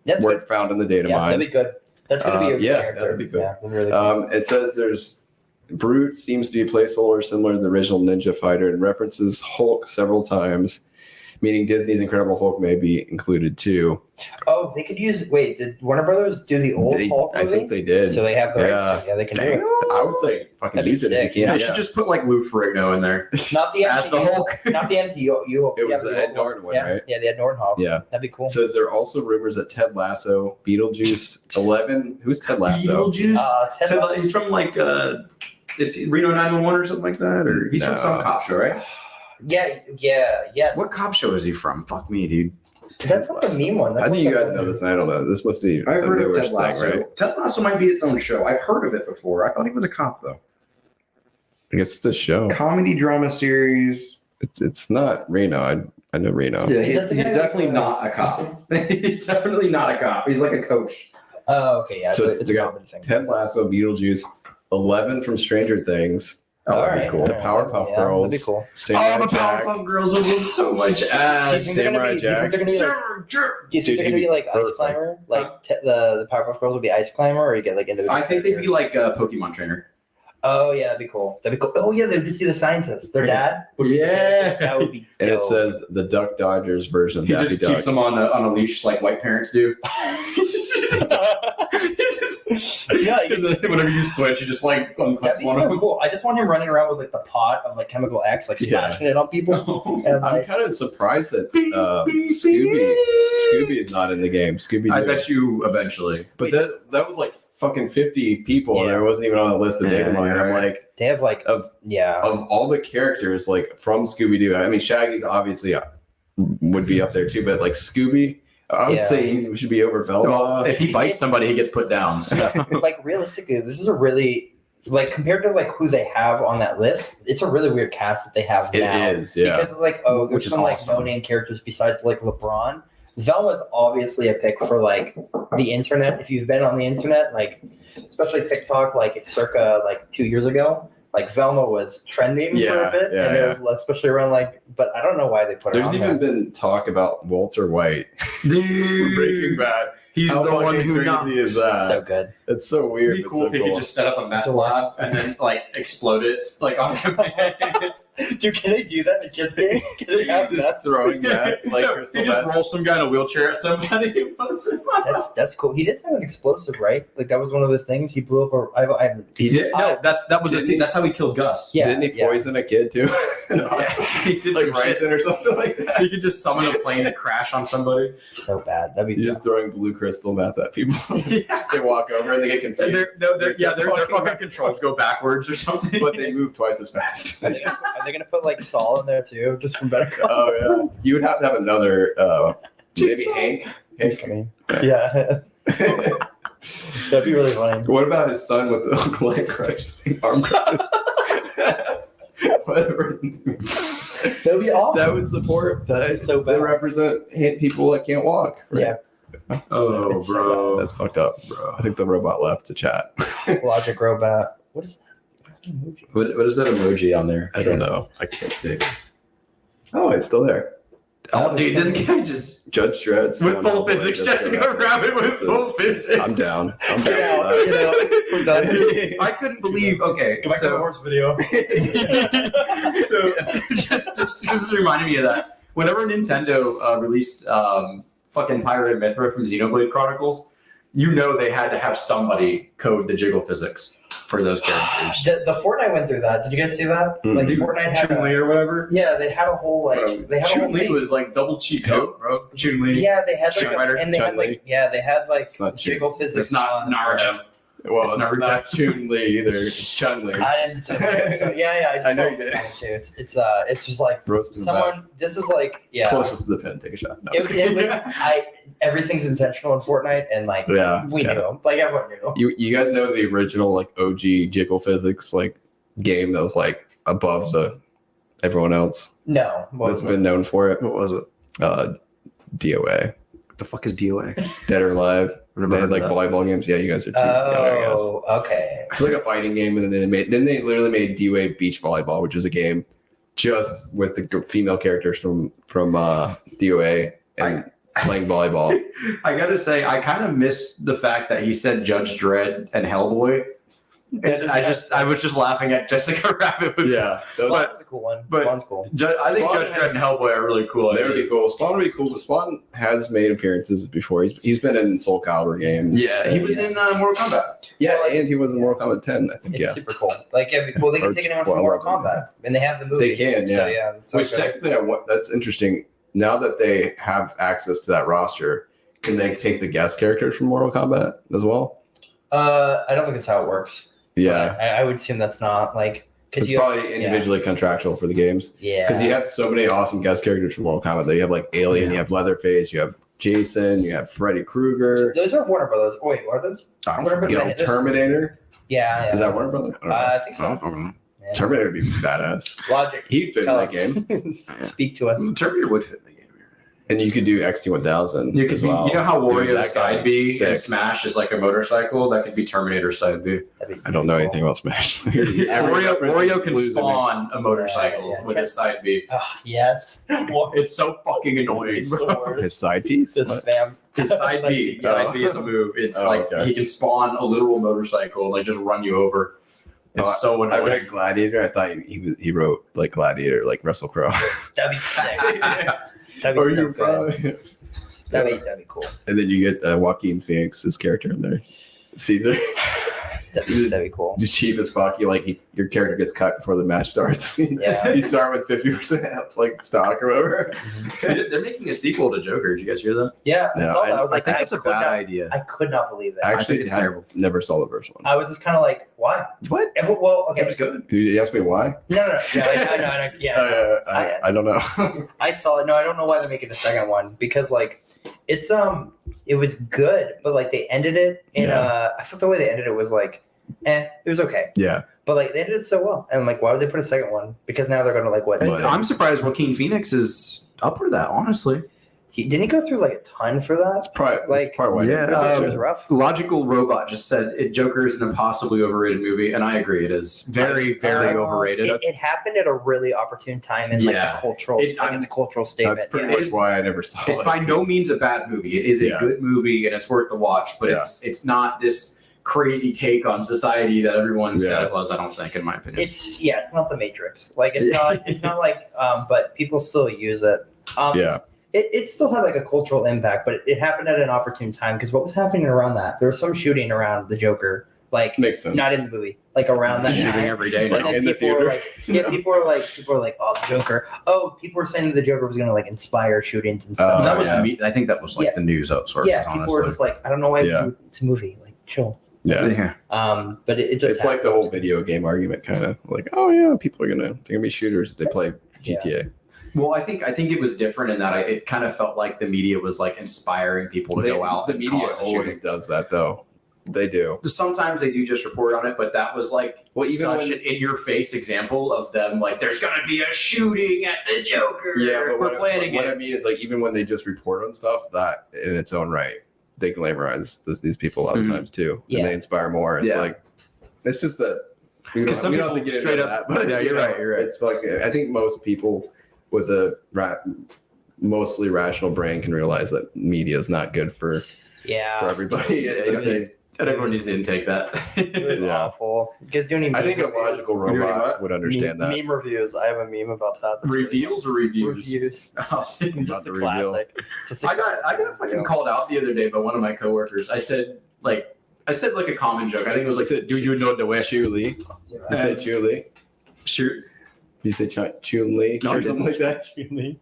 That's were good. found in the data Yeah, mine. that'd be good. That's gonna be a character. that'd be good. Yeah, that'd be really cool. It says there's Brute seems to be a placeholder similar to the original Ninja Fighter and references Hulk several times, meaning Disney's Incredible Hulk may be included too. Oh, they could use. Wait, did Warner Brothers do the old Hulk I movie? think they did. So they have the rights. Yeah. Yeah, they can do Damn. it. I would say fucking That'd be use it if sick. you can. They should just put like Lou Ferrigno in there. Not the As the MCU. Hulk. Not the MCU. It was the the Ed old Norton one, yeah, right? Yeah, the Ed Norton Hulk. Yeah. That'd be cool. It says there are also rumors that Ted Lasso, Beetlejuice, 11. Who's Ted Lasso? Beetlejuice. Ted Lasso- He's from like is he Reno 911 or something like that, or he's No. from some cop show, right? yes. What cop show is he from? Fuck me, dude. That's not the meme one. That's I think like you guys the- know this, and I don't know. This must be I've a heard of newer Ted Lasso. thing, right? Ted Lasso might be its own show. I've heard of it before. I thought he was a cop though. I guess it's the show. Comedy drama series. It's not Reno. I know Reno. Yeah, Is that the he's guy definitely with, not a cop. He's definitely not a cop. He's like a coach. Oh, okay, yeah. So it's they a got comedy thing. Ted Lasso, Beetlejuice, 11 from Stranger Things. Oh, All that'd be right, cool. all The right. Powerpuff Yeah, Girls. That'd be cool. Samurai the Jack. Powerpuff Girls will whoop so much Do you ass. think they're gonna Samurai be? Do you think they're gonna be like? Do you think Dude, they're gonna be like Ice perfect. Climber? Like the Powerpuff Girls will be Ice Climber, or you get like individual? I think they'd be characters? like a Pokemon trainer. Oh yeah, that'd be cool. That'd be cool. Oh yeah, they'd just see the scientist. Their dad. Would be Yeah. that would be. And it dope. says the Duck Dodgers version of He Daffy just Duck. keeps them on a leash like white parents do. Yeah, And then whenever you switch, you just like that'd unclips be one of so them. cool. I just want him running around with like the pot of like chemical X, like Yeah. splashing it on people. And, I'm like, kind of surprised that Scooby is not in the game. Scooby. I bet you eventually. But that was like fucking 50 people, and Yeah. there wasn't even on the list of data mine. I'm right. like, they have like of yeah. all the characters like from Scooby Doo. I mean, Shaggy's obviously would be up there too, but like Scooby, I would say he should be over Velma. If he bites somebody, he gets put down. So. Like realistically, this is a really like compared to like who they have on that list, it's a really weird cast that they have now. It is, yeah. Because it's like, oh, Which there's is some like awesome. no-name characters besides like LeBron. Velma's obviously a pick for like the internet. If you've been on the internet, like especially TikTok, like circa like 2 years ago, like Velma was trending for a bit, and it was especially around like. But I don't know why they put her There's on even there. been talk about Walter White Dude, from Breaking Bad. he's How the one fucking who crazy not. is that? So good. It's so weird. It'd be but cool so if he could just set up a meth lab and then like explode it like on command. Dude, can they do that in a kids game? Can they have just that? throwing that like So crystal he just meth. rolls some guy in a wheelchair at somebody. And blows him up. That's cool. He does have an explosive, right? Like that was one of those things. He blew up a. He did. No, that was a Didn't scene. he? That's how he killed Gus. Yeah, Didn't he yeah. poison a kid too? He did like some shit. ricin or something like that. He could just summon a plane to crash on somebody. So bad. That'd be You're just throwing blue crystal meth at people. Yeah. They walk over and they get confused. Their fucking controls go backwards or something. But they move twice as fast. Are they gonna put like Saul in there too, just from Better Call? Oh yeah. You would have to have another maybe Hank. Yeah, that'd be really funny. What about his son with the leg crutch? Arm crutch? Whatever. That'd be awesome. That would support that. That'd be so They bad. represent people that can't walk. Yeah. Oh, It's so bro. That's fucked up, bro. I think the robot left to chat. Logic Robot. What is that? What's that emoji? What is that emoji on there? I don't know. I can't see. Oh, it's still there. Oh, dude, this guy just Judge Dredd's with full physics. Jessica Rabbit with full physics. I'm down. I'm Get out, down. get out. We're done. I couldn't believe. Okay, Go back to the so horse video. so just reminded me of that. Whenever Nintendo released fucking Pyro and Mithra from Xenoblade Chronicles, you know they had to have somebody code the Jiggle Physics for those characters. The Fortnite went through that. Did you guys see that? Mm. Like Fortnite had Chun-Li a, or whatever. yeah, they had a whole like they had a whole Chun-Li thing. was like double cheat code, bro. Chun-Li. Yeah, they had like, Street Fighter, and they had Chun-Li. like they had like It's not Jiggle Physics. It's not on- Naruto. Well, It's it's, Naruto. not Chun-Li either. It's Chun-Li. I didn't say that. So yeah, I I know just you saw did. it too. It's just like Roasting the back. someone. This is like Closest to the pin. Take a shot. No, It was, everything's intentional in Fortnite, and like Yeah, we yeah. knew, like everyone knew. you guys know the original like OG Jiggle Physics like game that was like above the everyone else No, what that's was been known for it. What was it? DOA, What the fuck is DOA? Dead or Alive. Never They heard had like of that. volleyball games. Yeah, you guys are too young, I guess. Oh, okay. It's like a fighting game, and then they literally made DOA Beach Volleyball, which is a game just with the female characters from DOA and playing volleyball. I gotta say, I kind of missed the fact that he said Judge Dredd and Hellboy. And I was just laughing at Jessica Rabbit. With Yeah, Spawn is a cool one. but- Spawn's cool. I think Spawn Judge Dredd has- and Hellboy are really cool. they would be ideas. cool. Spawn would be cool, but Spawn has made appearances before. He's been in Soul Calibur games. Yeah, he was in Mortal Kombat. Yeah, and he was in Mortal Kombat 10, I think. It's Yeah, super cool. Like, they Or can take anyone from 12 Mortal of them. Kombat, and they have the movie. They can, So yeah. it's which okay. technically, that's interesting. Now that they have access to that roster, can they take the guest characters from Mortal Kombat as well? I don't think that's how it works. Yeah, But I would assume that's not like because it's you have, probably individually contractual for the games. yeah. Because you have so many awesome guest characters from Mortal Kombat. That you have like Alien, you have Leatherface, you have Jason, you have Freddy Krueger, Those are Warner Brothers. Oh, wait, are those? Warner you know, Brothers? Terminator. Yeah. Is that Warner Brothers? I don't know. I think so. Yeah. Terminator would be badass. Logic. He'd fit in Tell that us. game. Speak to us. Terminator would fit in the game. And you could do XT1000 You could as be, well. you know how Dude, Wario's that guy side is B sick. in Smash is like a motorcycle? That could be Terminator's side B. That'd be I don't know cool. anything about Smash. Wario can Losing me. spawn a motorcycle Yeah, with his side B. Yes. It's so fucking annoying, bro. His side piece? Just What? spam. His side B. Yeah. Side B is a move. It's Oh, like okay. he can spawn a literal motorcycle and like just run you over. It's Oh, so I annoying. read Gladiator. I thought he wrote like Gladiator, like Russell Crowe. That'd be sick. That'd Or be so you good. That'd be cool. And then you get Joaquin Phoenix's character in there, Caesar. That'd be cool. Just cheap as fuck. Your character gets cut before the match starts. Yeah. You start with 50% like stock or whatever. They're making a sequel to Joker. Did you guys hear that? Yeah, I No, saw that. I was I like, think it's a could bad not- idea. I could not believe that. I actually think it's terrible. never saw the first one. I was just kind of like, why? What? Well, okay. It was good. You asked me why? No. Yeah, I know. Yeah. I don't know. I saw it. No, I don't know why they're making the second one because like it's it was good, but like they ended it in I thought the way they ended it was like it was okay. Yeah. But like they did it so well. And like why would they put a second one? Because now they're gonna like what? I'm surprised Joaquin Phoenix is up for that, honestly. Didn't he go through like a ton for that? Probably why. It was rough. Logical Robot just said Joker is an impossibly overrated movie, and I agree. It is very, very overrated. It happened at a really opportune time in like the cultural it's a cultural statement. That's pretty much why I never saw it. It's by no means a bad movie. It is a good movie, and it's worth the watch. But it's not this crazy take on society that everyone said it was. I don't think, in my opinion. It's not the Matrix. Like it's not like but people still use it. It still had like a cultural impact, but it happened at an opportune time because what was happening around that? There was some shooting around the Joker, like makes sense. Not in the movie, like around that shooting time. every day And now. then In the people were theater. like, people are like, oh, the Joker. Oh, people were saying that the Joker was gonna like inspire shootings and stuff. That was I think that was like the news sources. Yeah, people were just like, I don't know why it's a movie. Like, chill. Yeah. But it just it's like the whole video game argument, kind of like, oh yeah, people are they're gonna be shooters if they play GTA. Well, I think it was different in that it kind of felt like the media was like inspiring people to go out. The media always does that, though. They do. Sometimes they do just report on it, but that was like such an in-your-face example of them. Like, there's gonna be a shooting at the Joker. Yeah, but we're planning what it. I mean is, like, even when they just report on stuff, that in its own right, they glamorize these people a lot of times too, and they inspire more. It's like it's just that because some people get straight into up. that, but Yeah, you're right. You're right. It's like I think most people with a mostly rational brain can realize that media is not good for everybody. Everyone needs to intake that. It was awful. Because doing I think a logical robot would understand that. Meme reviews. I have a meme about that. Reveals or reviews? Reviews. Just a the classic. I got fucking called out the other day by one of my coworkers. I said like a common joke. I think it was like, "Do you know the way?" Chun-Li. You say Chun-Li? Sure. You say Chun-Li or something like that? Chun-Li.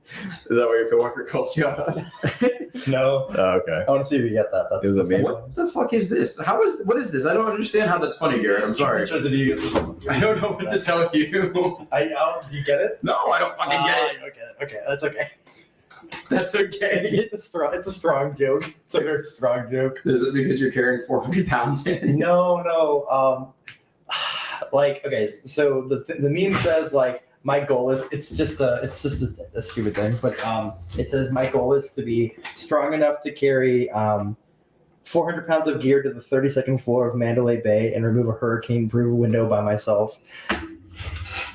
Is that what your coworker calls you out on? No. Oh, okay. I want to see if you get that. It was a meme. What the fuck is this? What is this? I don't understand how that's funny, Garrett. I'm sorry. I don't know what to tell you. Do you get it? No, I don't fucking get it. Okay, that's okay. That's okay. It's a strong joke. It's a very strong joke. Is it because you're carrying 400 pounds in? No. Like, okay, so the meme says like my goal is it's just a stupid thing, but it says my goal is to be strong enough to carry 400 pounds of gear to the 32nd floor of Mandalay Bay and remove a hurricane-proof window by myself.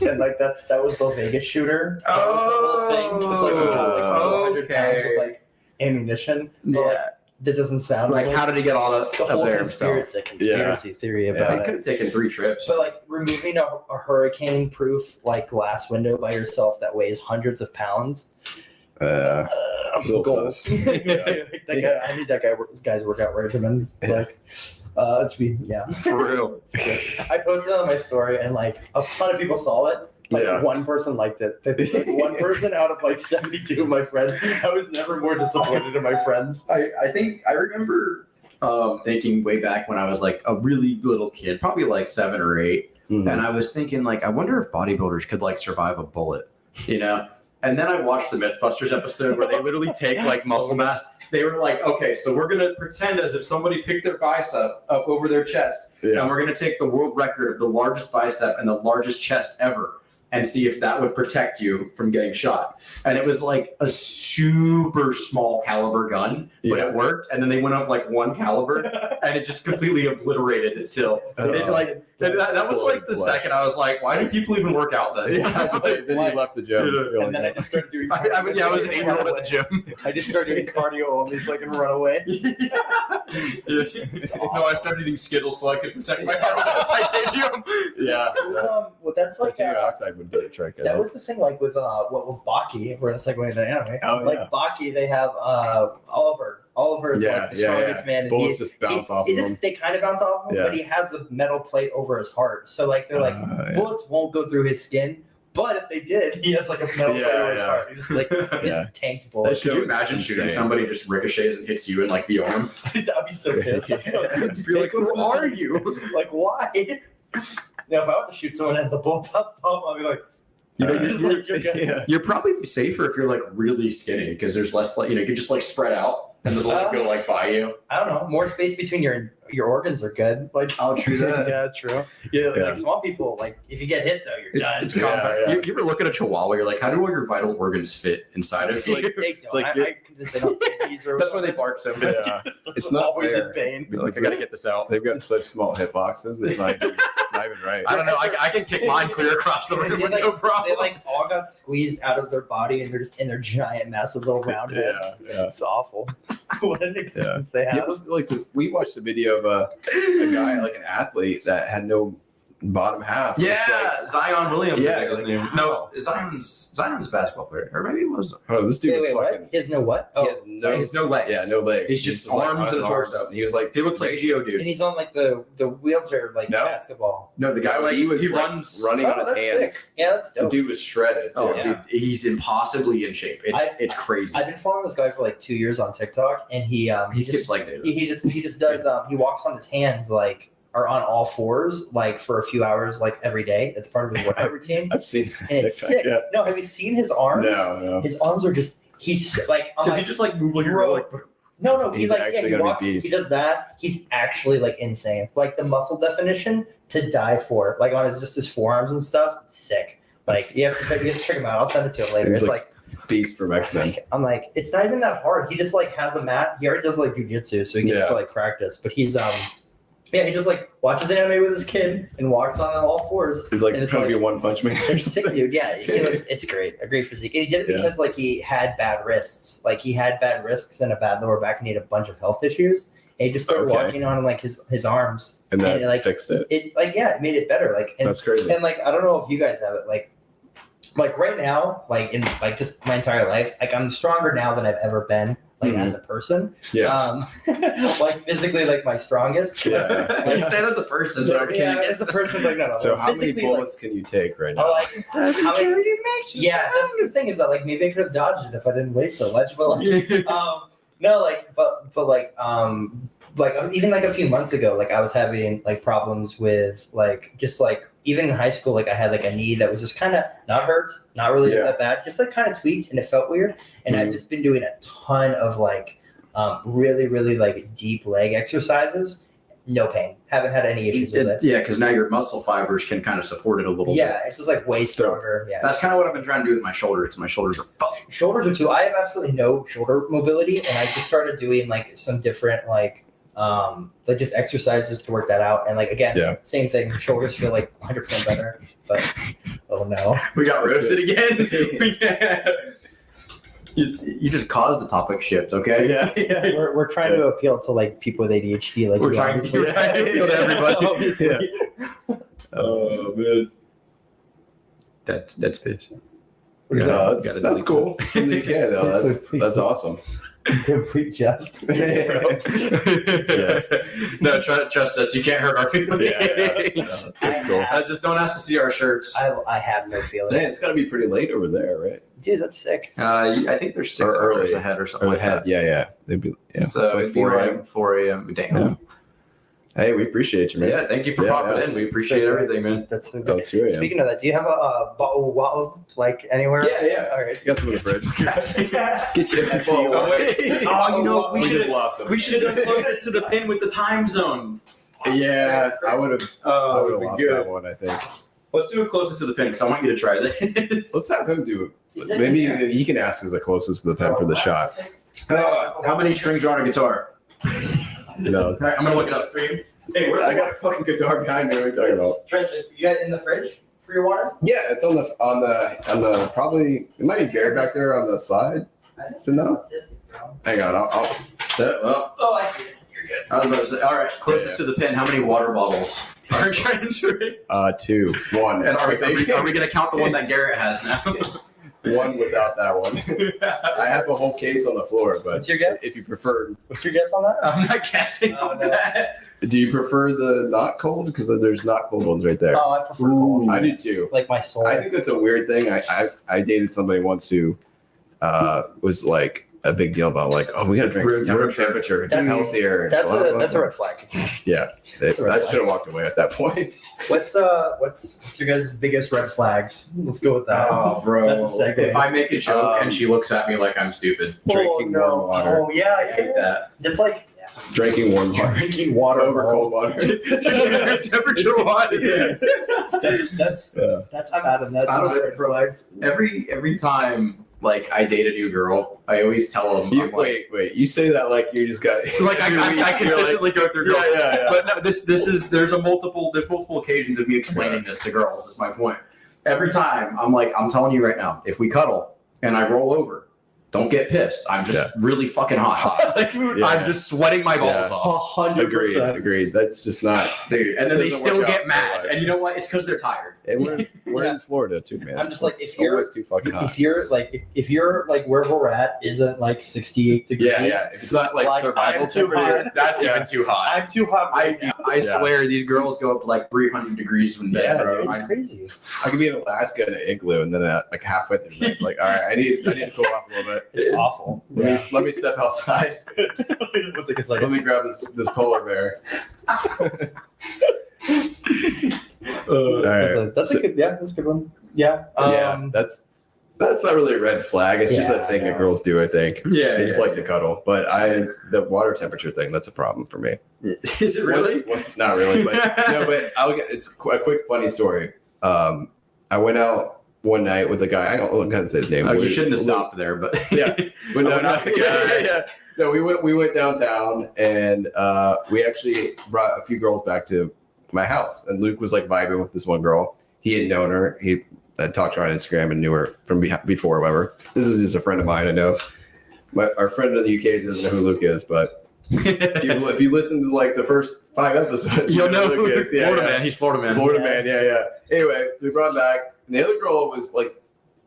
And like that was the Vegas shooter. That was the whole thing. It's like you got like 400 pounds of like ammunition. But, like, that doesn't sound like how did he get all that the up whole there himself? The conspiracy theory about He could have taken 3 trips. But like removing a hurricane-proof like glass window by yourself that weighs hundreds of pounds. Goals. I need this guy's workout regimen. Like, it should be For real. I posted it on my story, and like a ton of people saw it. Like one person liked it. Like, one person out of like 72 of my friends. I was never more disappointed in my friends. I think I remember thinking way back when I was like a really little kid, probably like 7 or 8, and I was thinking like, I wonder if bodybuilders could like survive a bullet, you know? And then I watched the Mythbusters episode where they literally take like muscle mass. They were like, okay, so we're going to pretend as if somebody picked their bicep up over their chest, and we're going to take the world record of the largest bicep and the largest chest ever and see if that would protect you from getting shot. And it was like a super small caliber gun, but it worked. And then they went up like 1 caliber and it just completely obliterated it still. That was like the second I was like, why do people even work out then? Then you left the gym. And then I just started doing I was an 8-year-old at the gym. I just started doing cardio only so I can run away. No, I started eating Skittles so I could protect my heart with titanium. Yeah. Well, that's like titanium oxide would get a trick. That was the thing, like with Baki. If we're gonna segue into anime, Baki, they have Oliver. Oliver is like the strongest man. And bullets just bounce off of him. They kind of bounce off him, but he has the metal plate over his heart. So like they're like bullets won't go through his skin. But if they did, he has like a metal plate over his heart. He's like just tanked bullets. Could you imagine shooting somebody just ricochets and hits you in like the arm? I'd be so pissed. You're like, who are you? Like, why? Now, if I want to shoot someone and the bullet bounces off, I'll be like, you're good. You're probably safer if you're like really skinny because there's less like you can just like spread out and the bullet go like by you. I don't know. More space between your organs are good. Like, I'll true that. Yeah, true. Yeah, like small people. Like, if you get hit though, you're done. It's compact. You ever look at a chihuahua? You're like, how do all your vital organs fit inside of it? They don't. I convince they don't fit these or that's why they bark so much. It's not always fair. in pain. Like, I gotta get this out. They've got such small hitboxes. It's not even right. I don't know. I can kick mine clear across the room with no problem. They like all got squeezed out of their body and they're just in their giant, massive little round heads. Yeah. It's awful. What an existence they have. It was like we watched a video of a guy, like an athlete, that had no bottom half. Yeah, Zion Williams. Yeah, I think his name. No, Zion's a basketball player, or maybe it was. Oh, this dude was Wait, fucking. what? He has no what? He has no legs. Yeah, no legs. He's just like, arms and arms. torso. He was like, He looks like Geodude. And he's on like the wheelchair like basketball. No, the guy like he was runs running on his that's hands. sick. Yeah, that's The dope. dude was shredded. Oh, too. dude, he's impossibly in shape. It's crazy. I've been following this guy for like 2 years on TikTok, and he skips leg day. he just does he walks on his hands like or on all fours like for a few hours like every day. It's part of his workout routine. I've seen that. And it's sick. Yeah. No, have you seen his arms? No. His arms are just he's like I'm Does like, he just like move like bro, like? No, He's he like actually he gonna be walks, beast. he does that. He's actually like insane. Like the muscle definition to die for. Like on his forearms and stuff. It's sick. Like you have to check him out. I'll send it to him later. He's It's like Beast from X-Men. I'm like, it's not even that hard. He just like has a mat. He already does like jujitsu, so he gets to like practice. But he's he just like watches anime with his kid and walks on all fours. He's like and it's trying to like, be One Punch Man. It's sick, dude. Yeah, it's great. A great physique. And he did it because like he had bad wrists. Like he had bad wrists and a bad lower back and he had a bunch of health isures. And he just started walking on like his arms. And that like fixed it. It made it better. Like That's crazy. And like I don't know if you guys have it. Like right now, like in like just my entire life, like I'm stronger now than I've ever been. Like as a person, like physically, like my strongest. Yeah. You say that as a person. As a person, like no. So how many physically, bullets can you take right now? That's the thing is that like maybe I could have dodged it if I didn't weigh so much. But like, no, like, but like even like a few months ago, like I was having like problems with like just like even in high school, like I had like a knee that was just kind of not hurt, not really that bad, just like kind of tweaked and it felt weird. And I've just been doing a ton of like really, really like deep leg exercises. No pain. Haven't had any issues with it. Yeah, because now your muscle fibers can kind of support it a little bit. Yeah, it's just like way stronger. Yeah. That's kind of what I've been trying to do with my shoulders. My shoulders are fucked. Shoulders are too. I have absolutely no shoulder mobility, and I just started doing like some different like just exercises to work that out. And like again, same thing. Shoulders feel like 100% better. But oh no, we got roasted again. You just caused the topic shift, okay? Yeah. We're trying to appeal to like people with ADHD. Like we're trying to appeal to everybody. Oh man, that's fish. That's cool. In the UK though, that's awesome. Complete jest. No, trust us. You can't hurt our feelings. That's cool. Just don't ask to see our shirts. I have no feeling. Man, it's got to be pretty late over there, right? Dude, that's sick. I think there's 6 hours ahead or something like that. Yeah. They'd be, So it's like it'd be 4 like a.m. 4 a.m. Damn. Yeah. Hey, we appreciate you, man. Yeah, thank you for popping in. We appreciate everything, man. That's so Oh, good. it's 2 a.m. Speaking of that, do you have a bottle like anywhere? Yeah. All right. You got some in the fridge. Get you that Oh, bottle. We just lost them. We should have done closest to the pin with the time zone. Yeah, I would have Oh, lost that one, I think. Let's do it closest to the pin because I want you to try this. Let's have him do it. Maybe he can ask who's the closest to the pen for the shot. How many strings are on a guitar? No, I'm gonna look it up. Hey, I got a fucking guitar behind me. What are you talking about? Trent, you got it in the fridge for your water? Yeah, it's on the probably it might be bare back there on the side. So no. Hang on, I'll So, well, Oh, I see it. You're good. I was about to say, all right, closest to the pin. How many water bottles Car insurance. 2, 1. And are we going to count the one that Garrett has now? 1 without that one. I have a whole case on the floor, but What's your guess? if you prefer, What's your guess on that? I'm not guessing Oh, on no. that. do you prefer the not cold? Because there's not cold ones right there. Oh, I prefer cold. I do too. Like my soul. I think that's a weird thing. I dated somebody once who was like a big deal about like, oh, we gotta drink room temperature. It's That's- healthier. That's Blah, a blah, that's a blah. red flag. Yeah, That's a red I flag. should have walked away at that point. What's your guys' biggest red flags? Let's go with that. Oh, bro. That's a segue. If I make a joke and she looks at me like I'm stupid, Drinking warm water. Oh yeah, I yeah, hate yeah. that. It's like Drinking warm water. drinking water Over cold water. Temperature water. That's Yeah. I'm Adam. That's I don't one of the know, red flags. Every time like I date a new girl, I always tell them. I'm like, Wait. You say that like you just got. like I consistently go through girls. Yeah. But no, this is there's multiple occasions of me explaining this to girls. Is my point. Every time I'm telling you right now, if we cuddle and I roll over, don't get pissed. I'm just really fucking hot. Like, I'm just sweating my balls Yeah. off. 100%. Agreed. That's just not. Dude, and then they Doesn't still work get out mad. otherwise. And you know what? It's because they're tired. And we're Yeah. in Florida too, man. I'm just like, if It's you're- always too fucking hot. If you're like where we're at isn't like 68 degrees. Yeah. If it's not like Like, survival I'm too temperature. hot. That's Yeah. even too hot. I'm too hot. I swear these girls go up to like 300 degrees when bed, Yeah, bro. It's I- crazy. I could be in Alaska in an igloo, and then like halfway through, the night, like, all right, I need to cool off a little bit. It's awful. Let me step outside. We'll take a Let second. me grab this polar bear. That's a good. Yeah, that's a good one. Yeah. Yeah, that's not really a red flag. It's just Yeah, a thing I that know. girls do. I think Yeah, they just like to cuddle. But the water temperature thing, that's a problem for me. Is it really? Not really, but no. But it's a quick funny story. I went out one night with a guy. I can't say his name. Oh, you shouldn't have stopped there, but Yeah. But I went out with a guy. yeah. No, we went downtown, and we actually brought a few girls back to my house. And Luke was like vibing with this one girl. He had known her. He had talked to her on Instagram and knew her from before, or whatever. This is just a friend of mine. I know. Our friend in the UK doesn't know who Luke is, but if you listen to like the first 5 episodes, You'll know who who Luke is. Yeah, Florida yeah. man. He's Florida man. Florida Yes. man, yeah. Anyway, so we brought him back, and the other girl was like,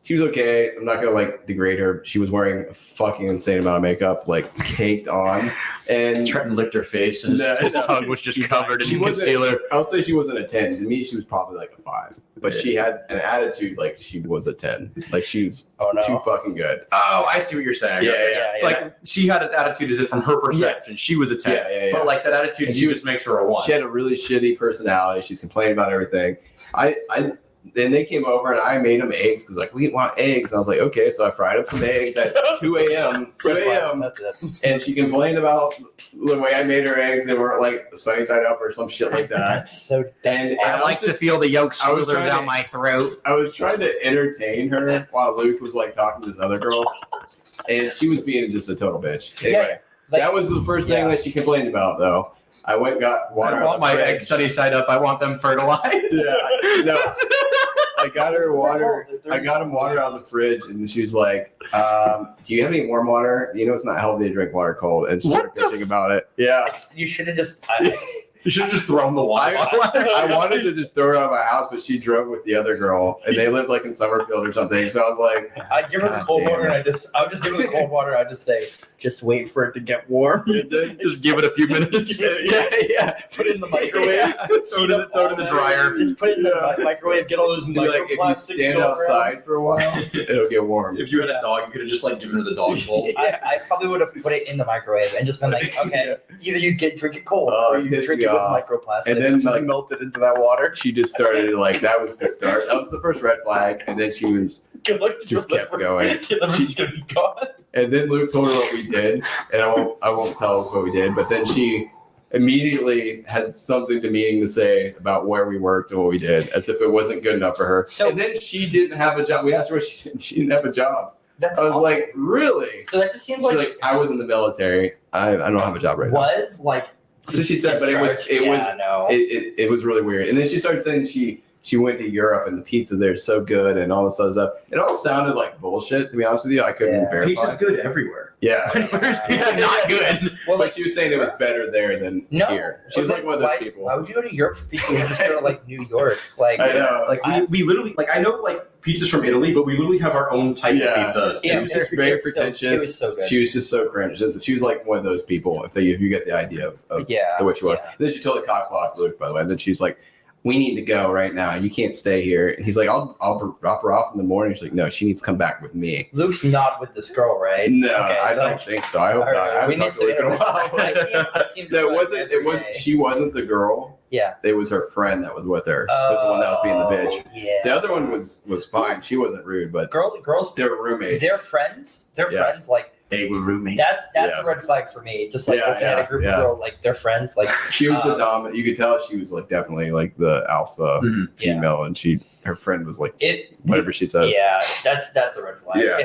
she was okay. I'm not gonna like degrade her. She was wearing a fucking insane amount of makeup, like caked on, and Trenton licked her face, and No, his no. tongue was just She's covered like- she in wasn't- concealer. I'll say she wasn't a 10. To me, she was probably like a 5, but she had an attitude like she was a 10. Like she was too fucking good. Oh, I see what you're saying. Yeah. Like she had an attitude as if from her perception Yes. she was a 10. Yeah. But like that attitude, And she she just makes her a 1. She had a really shitty personality. She's complaining about everything. Then they came over and I made them eggs because like we want eggs. And I was like, okay, so I fried up some eggs at 2 a.m. 2 a.m. That's it. And she complained about the way I made her eggs. They weren't like sunny side up or some shit like that. That's so. And I like to feel the yolk I was slither trying down to- my throat. I was trying to entertain her while Luke was like talking to this other girl, and she was being just a total bitch. Anyway, like- that was the first thing that she complained about, though. I went and got I water. don't out want the my fridge. eggs sunny side up. I want them fertilized. No, I got her water. I got him water out of the fridge, and she was like, "Do you have any warm water? You know, it's not healthy to drink water cold." And she started What the bitching about it. Yeah, You should have just. You should have just thrown the water. I wanted to just throw her out of my house, but she drove with the other girl, and they lived like in Summerfield or something. So I was like, I'd give her the God cold damn water, and it. I would just give her the cold water. I'd just say, just wait for it to get warm. Just give it a few minutes. yeah. Put it in the microwave. Yeah. Throw it in the dryer. Just put it in the microwave. Get all those Be like, if you microplastics stand going outside for a while, it'll get warm. If you had a dog, you could have just like given her the dog bowl. around. I probably would have put it in the microwave and just been like, okay, either you drink it cold Oh, or you piss drink me it with off. microplastics And then, just like- melt it into that water. She just started like that was the start. That was the first red flag, and then she was Good luck to just your kept liver. going. Your liver's gonna be gone. And then Luke told her what we did, and I won't tell us what we did. But then she immediately had something demeaning to say about where we worked and what we did, as if it wasn't good enough for her. So- and then she didn't have a job. We asked her what she didn't have a job. That's I was awful. like, really? So that just seems She's like, like, I was in the military. I don't have a job right now. was like. So she said, but it was no. it was really weird. And then she started saying she she went to Europe and the pizza there is so good and all this other stuff. It all sounded like bullshit, to be honest with you. I couldn't verify. Pizza's good everywhere. Yeah. Where's pizza not good? Well, But she was saying it was better there than here. She was like one of those people. Why would you go to Europe for pizza? You just go to like New York. Like, I know. Like we literally, like I know like pizza's from Italy, but we literally have our own type of pizza. She was just very pretentious. It was so good. She was just so cringe. She was like one of those people, if you get the idea of what she was. Yeah. Then she totally cock-blocked Luke, by the way. And then she's like, we need to go right now. You can't stay here. And he's like, I'll drop her off in the morning. She's like, no, she needs to come back with me. Luke's not with this girl, right? No, Okay, I don't think so. I hope not. I haven't talked to Luke in a while. I see him No, just like every day. she wasn't the girl. Yeah. It was her friend that was with her. Was the one that was being the bitch. Yeah. The other one was fine. She wasn't rude, but Girls, they're roommates. they're friends. They're Yeah. friends. Like, They were roommates. that's Yeah. a red flag for me. Just like Yeah, looking at a group yeah. of girls, like they're friends. Like She was the dominant. You could tell she was like definitely like the alpha female, and her friend was like whatever she says. Yeah, that's a red flag. Yeah,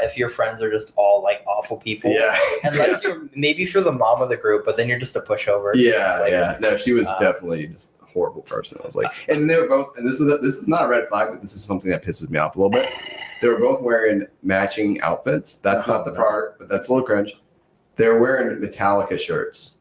if your friends are just all like awful people. Yeah. Unless maybe if you're the mom of the group, but then you're just a pushover. It's Yeah, just like, yeah. No, she was definitely just a horrible person. I was like, and they were both. And this is not a red flag, but this is something that pisses me off a little bit. They were both wearing matching outfits. That's not the part, but that's a little cringe. They're wearing Metallica shirts,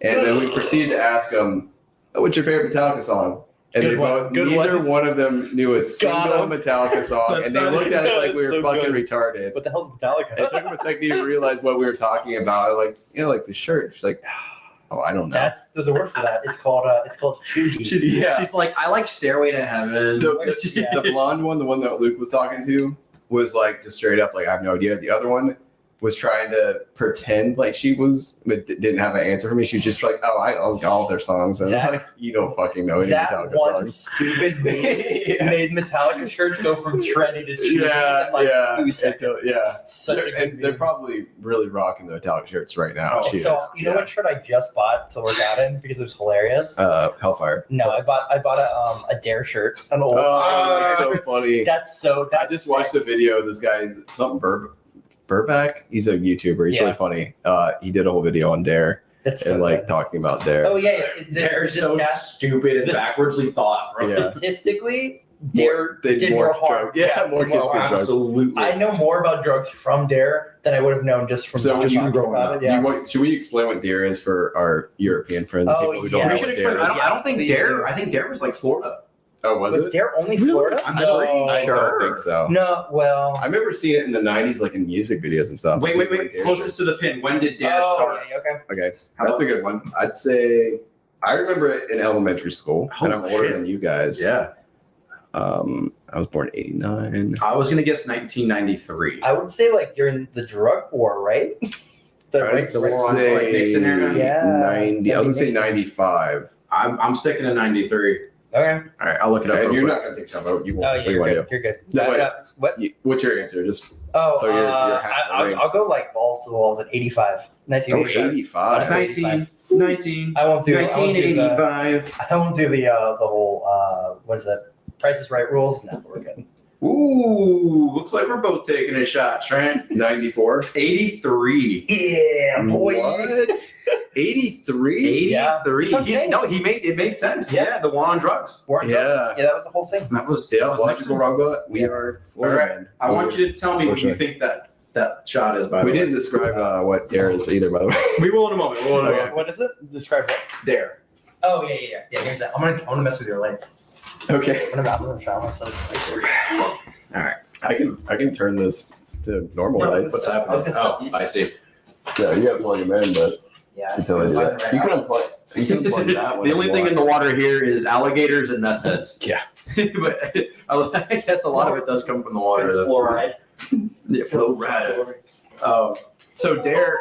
and then we proceeded to ask them, oh, "What's your favorite Metallica song?" And Good they one, both, good neither one. one of them knew a single 'em. Metallica song, That's and they funny. looked at us like we That's were so fucking good. retarded. What the hell's Metallica? It took them a second to even realize what we were talking about. Like, like the shirt. She's like, oh, I don't know. There's a word for that. It's called chuggy. She's like, I like Stairway to Heaven. The blonde one, the one that Luke was talking to, was like just straight up like, I have no idea. The other one was trying to pretend like she was, but didn't have an answer for me. She was just like, oh, I like all of their songs. And I'm like, you don't fucking know any That Metallica one songs. stupid made Metallica shirts go from trendy to cheesy in like 2 seconds. Such a good They're meme. probably really rocking the Metallica shirts right now. Oh, so you know what shirt I just bought to work out in because it was hilarious? Hellfire. No, I bought a Dare shirt, an old. Oh, that's so funny. That's I just watched a video of this guy, something Burback. He's a YouTuber. He's really funny. He did a whole video on Dare That's and so like good. talking about Dare. Oh yeah, They're so stupid and this- backwardsly thought, bro. Yeah. Statistically, Dare They did more harm. drugs. Yeah, more kids Oh, get drugs. absolutely. I know more about drugs from Dare than I would have known just from So talking you about growing it. up, Yeah. Should we explain what Dare is for our European friends? Oh, people who don't yeah. know We what should Dare explain. is? I don't think Please Dare. do. I think Dare was like Florida. Oh, was Was it? Dare only Florida? I'm No. I sure. don't think so. No, well. I remember seeing it in the 90s, like in music videos and stuff. Wait. Like Dare Closest to the pin. When did Dare start? Yeah, okay. Okay, that's a good one. I'd say I remember it in elementary school, and I'm Oh, older shit. than you guys. Yeah. I was born in '89. I was gonna guess 1993. I would say like during the drug war, right? The war on like Nixon era. Yeah. 90. I was gonna say Nixon. 95. I'm sticking to 93. Okay. All right, I'll look it up. And real you're quick. not gonna take time out. You won't. Oh, What yeah, do you you're want to good. do? You're good. No, wait. What? What's your answer? Just Oh, So your hat in the ring. I'll go like balls to the walls at 85. 1985. 85. That's 19. I won't do 1985. I won't do the whole what is it? Price is Right rules. No, we're good. Ooh, looks like we're both taking a shot, right? 94. 83. Yeah, boy. What? 83? Yeah. 83. That's what I'm saying. It made sense. Yeah. Yeah, the war on drugs. War on Yeah. drugs. Yeah, that was the whole thing. That was Yeah, that was logical Nixon. robot. We are All right. man. I want you to tell me what you Unfortunately. think that shot is, by the We way. didn't describe what Dare is either, by the way. We will in a moment. We will in a Okay. moment. What is it? Describe what? Dare. Oh yeah. Here's that. I'm gonna mess with your lights. Okay. I'm gonna try myself. I can turn this to normal No, lights. What's I was happening? gonna Oh, I see. Yeah, you gotta plug them in, but Yeah. you can that. You can unplug that one. The only thing in the water here is alligators and meth heads. Yeah. But I guess a lot of it does come from the water. though. Fluoride. Yeah, fluoride. So Dare,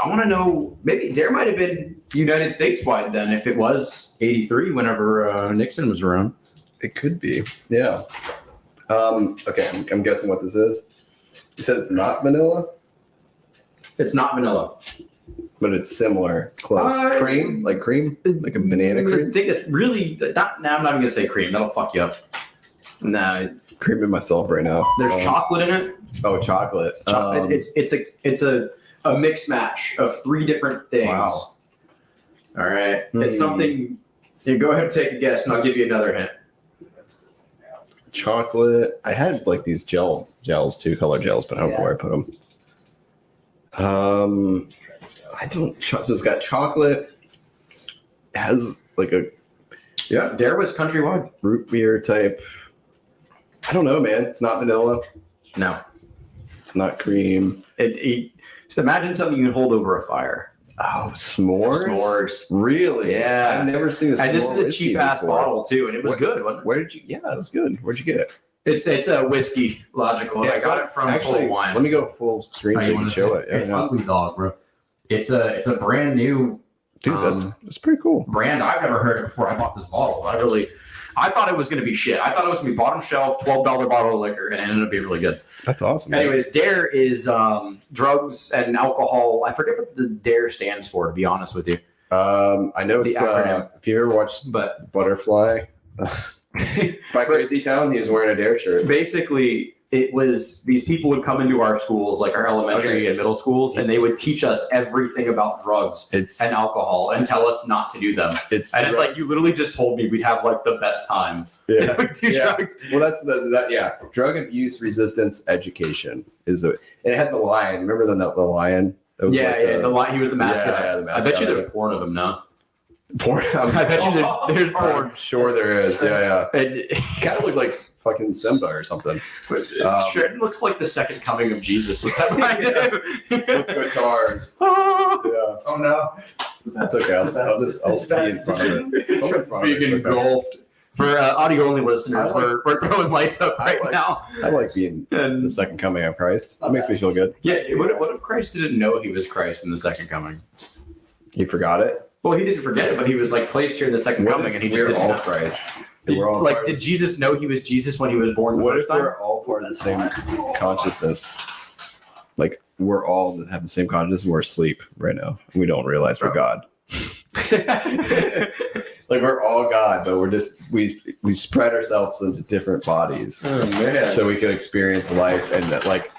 I want to know, maybe Dare might have been United States wide then, if it was 83, whenever Nixon was around. It could be. Yeah. Okay, I'm guessing what this is. You said it's not vanilla, It's not vanilla. but it's similar. It's close. Cream? Like a banana I cream? think it's really, I'm not even going to say cream. That'll fuck you up. Nah, Creaming myself right now. there's chocolate in it. Oh, chocolate. It's a mix match of 3 different things. Wow. All right. Hmm. It's something. Yeah, go ahead and take a guess, and I'll give you another hint. chocolate. I had like these gels too, color gels, but I don't know where I put them. I don't. So it's got chocolate. It has like a Dare was countrywide. root beer type. I don't know, man. It's not vanilla. No. It's not cream. Just imagine something you can hold over a fire. Oh, s'mores. S'mores. Really? Yeah. I've never seen a s'more. And this is a whiskey cheap ass before. bottle too, and it was good, wasn't it? Where did you? Yeah, it was good. Where'd you get it? It's a whiskey, logical. Yeah, I got it from actually, Total Wine. let me go full screen Oh, so you can wanna show see it. Yeah, It's yeah. Ugly Dog, bro. It's a brand new Dude, that's pretty cool. brand. I've never heard it before. I bought this bottle. I thought it was going to be shit. I thought it was going to be bottom shelf, $12 bottle of liquor, and it ended up being really good. That's awesome. Man. Anyways, DARE is drugs and alcohol. I forget what the DARE stands for, to be honest with you. I know it's The acronym. if you ever watched But Butterfly by Crazy Town, he was wearing a DARE shirt. basically, it was these people would come into our schools, like our elementary and middle schools, and they would teach us everything about drugs It's and alcohol and tell us not to do them. it's And it's like, you literally just told me we'd have like the best time. yeah. We do Yeah. drugs. Well, that's drug abuse resistance education is it. And it had the lion. Remember the lion? It was Yeah, like the line, he was the mascot. Yeah, the I bet you mascot. there's porn of him now. porn. I bet you there's porn. I'm sure there is. Yeah. And Kind of looked like fucking Simba or something. sure, it looks like the second coming of Jesus with that With guitars. line. Yeah. Oh no. That's okay. I'll be in front of it. I'll be in front of it. Being It's okay. engulfed. For audio only listeners, I like- we're throwing lights up I right like- now. I like being And the second coming of Christ. That makes me feel good. yeah, what if Christ didn't know he was Christ in the second coming? You forgot it? Well, he didn't forget it, but he was like placed here in the second What coming, if and he just we're didn't all know. Christ? Did, We're all like, part of did this- Jesus know he was Jesus when he was born the What first if time? we're all part of the same consciousness? Like we're all have the same consciousness and we're asleep right now. And we don't realize we're God. Like we're all God, but we're just we spread ourselves into different bodies Oh man! so we can experience life and like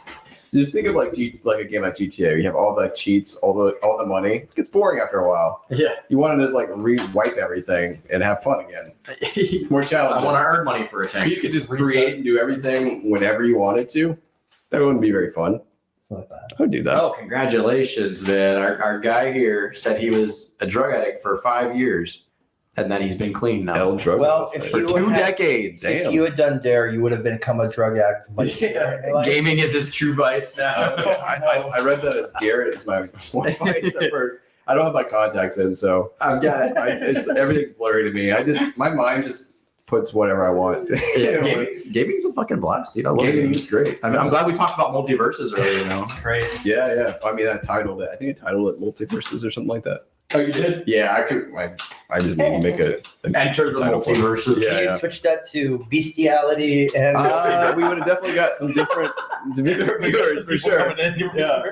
just think of like a game like GTA. You have all the cheats, all the money. It gets boring after a while. Yeah, You want to just like wipe everything and have fun again. More I challenges. want to earn money for a If tank. you could just create and do everything whenever you wanted to, that wouldn't be very fun. It's not bad. I would do that. Oh, congratulations, man! Our guy here said he was a drug addict for 5 years, and then he's been clean now L drug. Well, addict. if for you 2 had- decades. Damn. If you had done DARE, you would have become a drug addict much sooner in your life. Gaming is his true vice now. I read that as Garrett is my one vice at first. I don't have my contacts in, so I've got it. everything's blurry to me. My mind just puts whatever I want. Yeah, gaming's a fucking blast, dude. I love Gaming gaming. is great. I'm glad we talked about Multiversus earlier. You know. Great. Yeah. I mean, I titled it. I think I titled it Multiversus or something like that. Oh, you did. Yeah, I could. I just need to make a Enter the Title for it. Multiversus. Yeah, You yeah. switch that to bestiality and we would have definitely got some different viewers for sure. Yeah.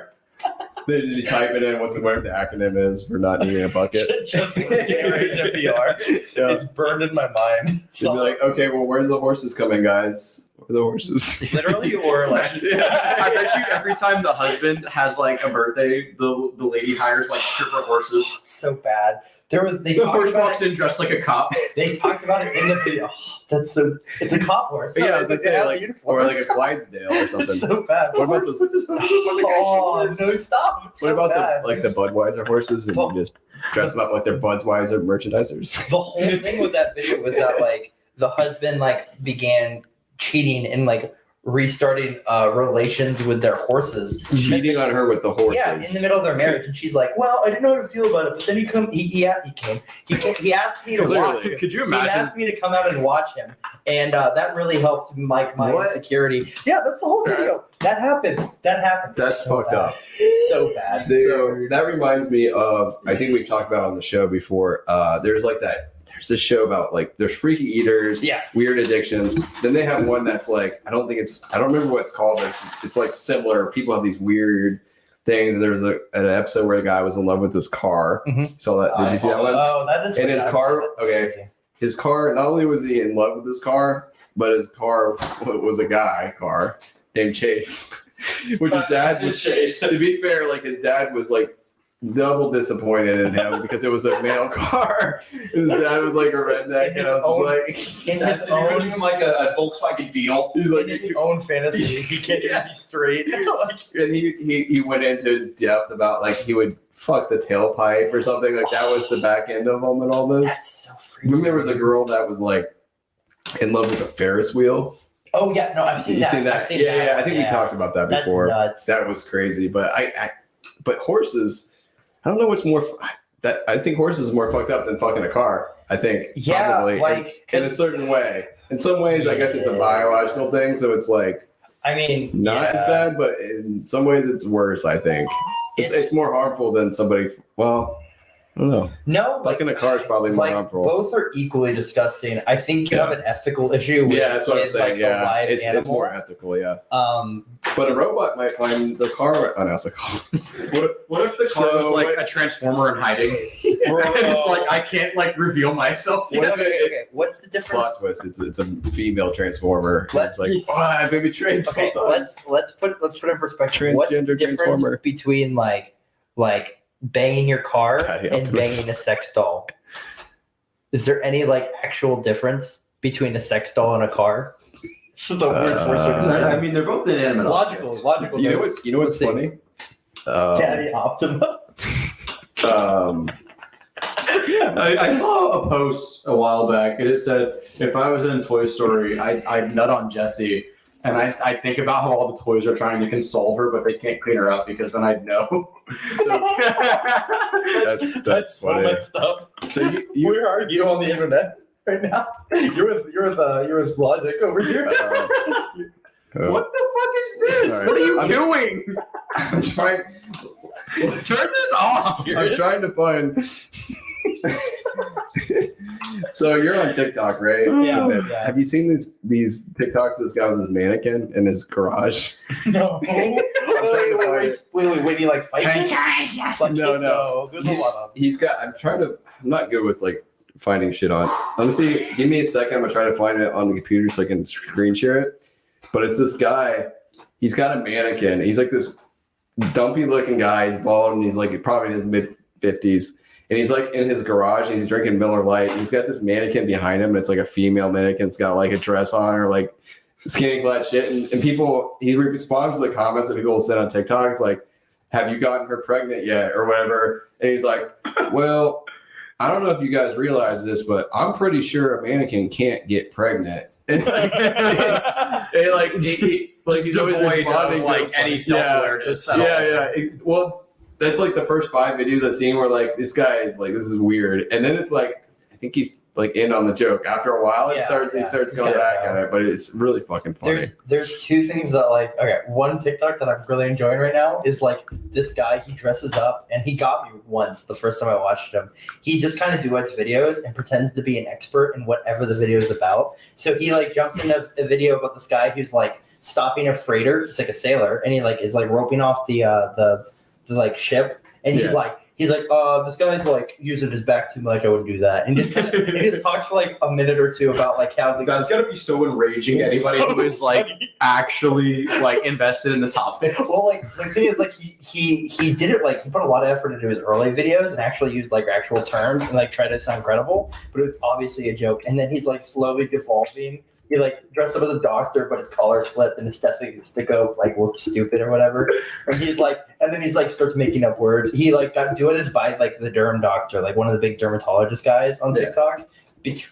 They just type it in whatever the acronym is for not needing a bucket. Just like NPR. Yeah. It's burned in my mind. They'd be So, like, okay, well, where's the horses coming, guys? Where are the horses? literally, or like, I bet you every time the husband has like a birthday, the lady hires like stripper horses. it's so bad. They The talked horse about walks in dressed like a cop. They talked about it in the video. It's a cop horse. Yeah, I was it's gonna say, an like, uniform. or like a Clydesdale or something. It's so bad. What about those? What's his Oh, no, stop. It's What so about bad. the Budweiser horses and you just dress them up like they're Budweiser merchandisers? The whole thing with that video was that like the husband like began cheating and like restarting relations with their horses. Cheating on her with the horses. Yeah, in the middle of their marriage, and she's like, "Well, I didn't know how to feel about it." But then he asked me to watch. Clearly. Could you He imagine? asked me to come out and watch him, and that really helped my What? insecurity. Yeah, that's the whole video. That happened. That's It's so fucked bad. up. It's so bad. So that reminds me of, I think we've talked about on the show before. There's this show about like there's freaky eaters, Yeah. weird addictions. Then they have one that's like I don't remember what it's called, but it's like similar. People have these weird things. There was an episode where the guy was in love with his car. Mhm. So that did you see that one? Oh, that is. And weird. his I've car- seen it. It's okay. crazy. His car, not only was he in love with his car, but his car was a guy car named Chase. Which his dad was. Chase. To be fair, like his dad was like double disappointed in him because it was a male car. His dad was like a redneck, and I was just like, in his own, him like a Volkswagen Beetle. he's like, in his own fantasy, he can't even be straight. and he went into depth about like he would fuck the tailpipe or something like that was the back end of him and all this. That's so freaky. Remember there was a girl that was like in love with a Ferris wheel. Oh yeah, no, I've seen that. I've seen that. Yeah. I think we talked about that That's before. nuts. That was crazy, but but horses, I don't know what's more. I think horses is more fucked up than fucking a car. I think. Yeah, probably, like in a certain way. In some ways, I guess it's a biological thing, so it's like I mean, not as bad, but in some ways it's worse. I think it's more harmful than somebody. Well, I don't know. No, Fucking a car is probably more harmful. Both are equally disgusting. I think you have an ethical issue with that's what I'm saying. like a live it's animal. more ethical. Yeah. But a robot might find the car. Oh no, it's a car. What if the car was like a transformer in hiding? And it's like I can't like reveal myself. Okay. What's the difference? Plot twist. It's a female transformer. Let's- It's like, oh, baby trains. Okay, let's put in perspective. What's the Transgender difference transformer. between like banging your car Daddy and Optimus. banging a sex doll? Is there any like actual difference between a sex doll and a car? This is the worst way to I mean, they're both inanimate. logical. You know notes. You know what's Let's see. funny? Daddy Optimus. I saw a post a while back, and it said, "If I was in Toy Story, I'd nut on Jessie." And I think about how all the toys are trying to console her, but they can't clean her up because then I'd know. That's so funny. messed up. So you Where are you on the internet right now? You're with Logic over here. What the fuck is this? Sorry. What are you I'm- doing? I'm trying. Turn this off. I'm trying to find. So you're on TikTok, right? Yeah. Okay. Have you seen these TikToks of this guy with his mannequin in his garage? No. Wait. He like fights? Like, No. There's a lot of. He's got. I'm not good with like finding shit on. Let me see. Give me a second. I'm gonna try to find it on the computer so I can screen share it. But it's this guy. He's got a mannequin. He's like this dumpy looking guy. He's bald and he's like probably in his mid 50s. And he's like in his garage and he's drinking Miller Lite. And he's got this mannequin behind him. And it's like a female mannequin. It's got like a dress on or like skinny clad shit. And people, he responds to the comments that people will send on TikTok. It's like, have you gotten her pregnant yet? Or whatever. And he's like, well, I don't know if you guys realize this, but I'm pretty sure a mannequin can't get pregnant. And like, he's always responding to any self-awareness. Well, that's like the first 5 videos I've seen where like this guy is like, this is weird, and then it's like I think he's like in on the joke. After a while, he starts going back at it, but it's really fucking funny. There's two things that like one TikTok that I'm really enjoying right now is like this guy, he dresses up and he got me once the first time I watched him. He just kind of duets videos and pretends to be an expert in whatever the video is about. So he like jumps into a video about this guy who's like stopping a freighter. He's like a sailor and he like is like roping off the like ship and he's like this guy's like using his back too much. I wouldn't do that. And just kind of, he just talks for like a minute or two about like how the That's gotta be so enraging to anybody who is like actually like invested in the topic. Well, like the thing is, like he did it like he put a lot of effort into his early videos and actually used like actual terms and like tried to sound credible, but it was obviously a joke. And then he's like slowly devolving. He like dressed up as a doctor, but his collar's flipped and his stethoscope like looks stupid or whatever. And he's like, and then he's like starts making up words. He like got duetted by like the derm doctor, like one of the big dermatologist guys on TikTok,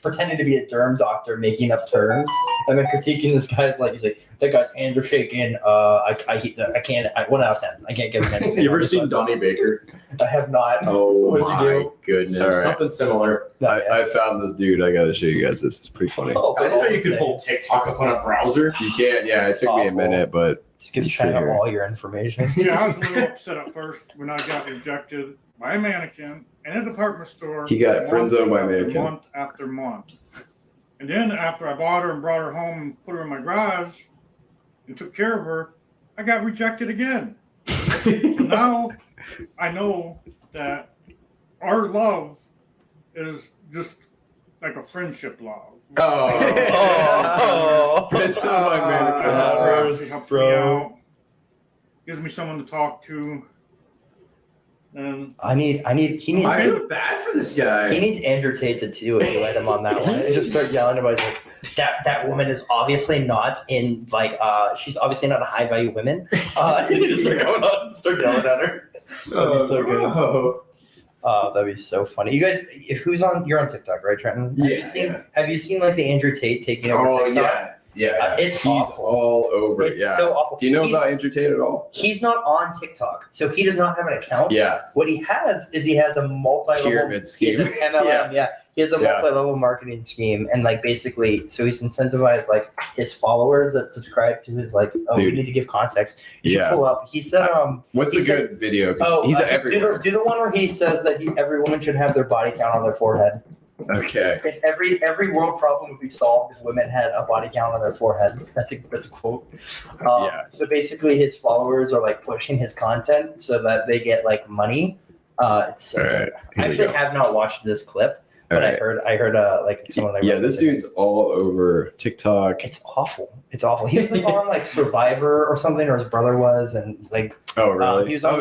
pretending to be a derm doctor, making up terms, and then critiquing this guy's like he's like that guy's hands are shaking. I can't. 1 out of 10. I can't give him anything. You ever seen Donnie Baker? I have not. Oh What does he my do? goodness, All right. something similar. I found this dude. I gotta show you guys. This is pretty funny. Oh, I didn't know you could pull TikTok up on a browser. You can't. Yeah, it It's took me a awful. minute, but Just give Let's China see here. all your information. Yeah, I was a little upset at first when I got rejected by a mannequin in a department store. He got friend-zoned by a month after mannequin. Month after month. And then after I bought her and brought her home and put her in my garage and took care of her, I got rejected again. So now I know that our love is just like a friendship love. It's so my mannequin. She helps me out, gives me someone to talk to. And he needs I feel bad for this guy. he needs Andrew Tate to too if you let him on that one and just start yelling about it. Like that woman is obviously not in she's obviously not a high value woman. You just start going on and start yelling at her. That'd be so good. Oh, that'd be so funny. You guys, you're on TikTok, right, Trenton? Have you seen like the Andrew Tate taking over TikTok? Yeah. It's He's awful. all over it. It's so awful. Do you know about Andrew Tate at all? He's not on TikTok, so he does not have an account. Yeah. What he has is a multi-level Pyramid scheme. He's an MLM. Yeah. He has a multi-level marketing scheme, and like basically, so he's incentivized like his followers that subscribe to his like. Oh, we need to give context. You should pull up. He said, What's a good video? He's everywhere. Do the one where he says that every woman should have their body count on their forehead. Okay. If every world problem would be solved if women had a body count on their forehead. That's a quote. So basically, his followers are like pushing his content so that they get like money. It's so good. I actually have not watched this clip, but I heard like someone like this dude's all over TikTok. It's awful. It's awful. He was like on like Survivor or something, or his brother was, and like really? He was on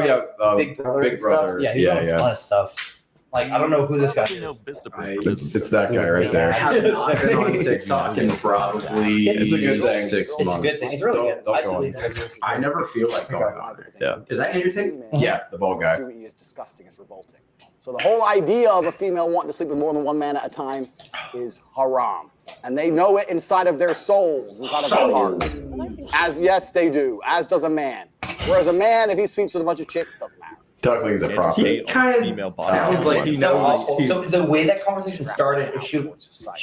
Big Brother. Big Brother. Stuff. Yeah, he was on a ton of stuff. Like, I don't know who this guy is. It's that guy right there. I have not been on TikTok in probably it's a good thing. 6 It's months. a good thing. It's really good. Don't go on. I never feel like going on it. Yeah. Is that Andrew Tate? Yeah, the bald guy. Stewie is disgusting. It's revolting. So the whole idea of a female wanting to sleep with more than one man at a time is haram. And they know it inside of their souls, inside of their hearts. Yes, they do. As does a man. Whereas a man, if he sleeps with a bunch of chicks, doesn't matter. Talks like he's a prophet. He kind of sounds like he so knows. awful. So the way that conversation started, she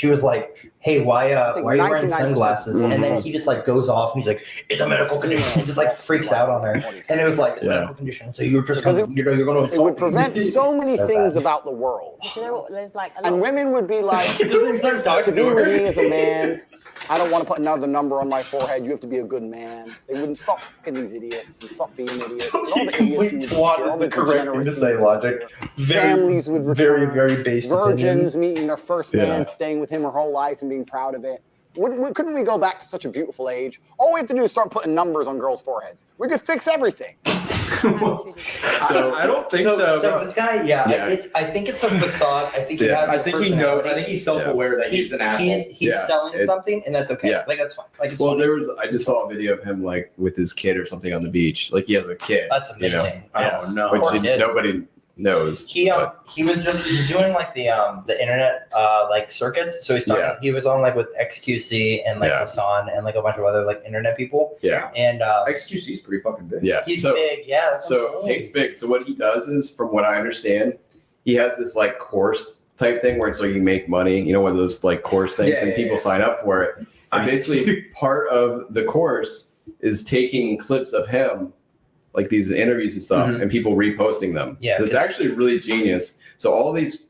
was like, "Hey, why are you wearing sunglasses?" And then he just like goes off and he's like, "It's a medical condition." He just like freaks out on her, and it was like it's a medical condition. So you're just going to you're going to it would prevent so many things about the world. And women would be like, to be with me as a man, I don't want to put another number on my forehead. You have to be a good man. They wouldn't stop fucking these idiots and stop being idiots. And all the idiots is the correct thing to say, Logic. Families would return. Very based. Virgins meeting their first man, staying with him her whole life and being proud of it. Couldn't we go back to such a beautiful age? All we have to do is start putting numbers on girls' foreheads. We could fix everything. I don't think so. So this guy, I think it's a facade. I think he has. I think he knows. I think he's self-aware that he's an asshole. He's selling something, and that's okay. Like that's fine. Like it's funny. I just saw a video of him like with his kid or something on the beach. Like he has a kid. That's amazing. Oh no, which nobody knows. He's doing like the internet like circuits. So he was on like with XQC and like Hassan and like a bunch of other like internet people. Yeah. And XQC is pretty fucking big. Yeah. He's big. Yeah. That's so Tate's big. So what he does is, from what I understand, he has this like course type thing where it's like you make money. You know, one of those like course things, and people sign up for it. And basically, part of the course is taking clips of him, like these interviews and stuff, and people reposting them. Yeah, it's actually really genius. So all this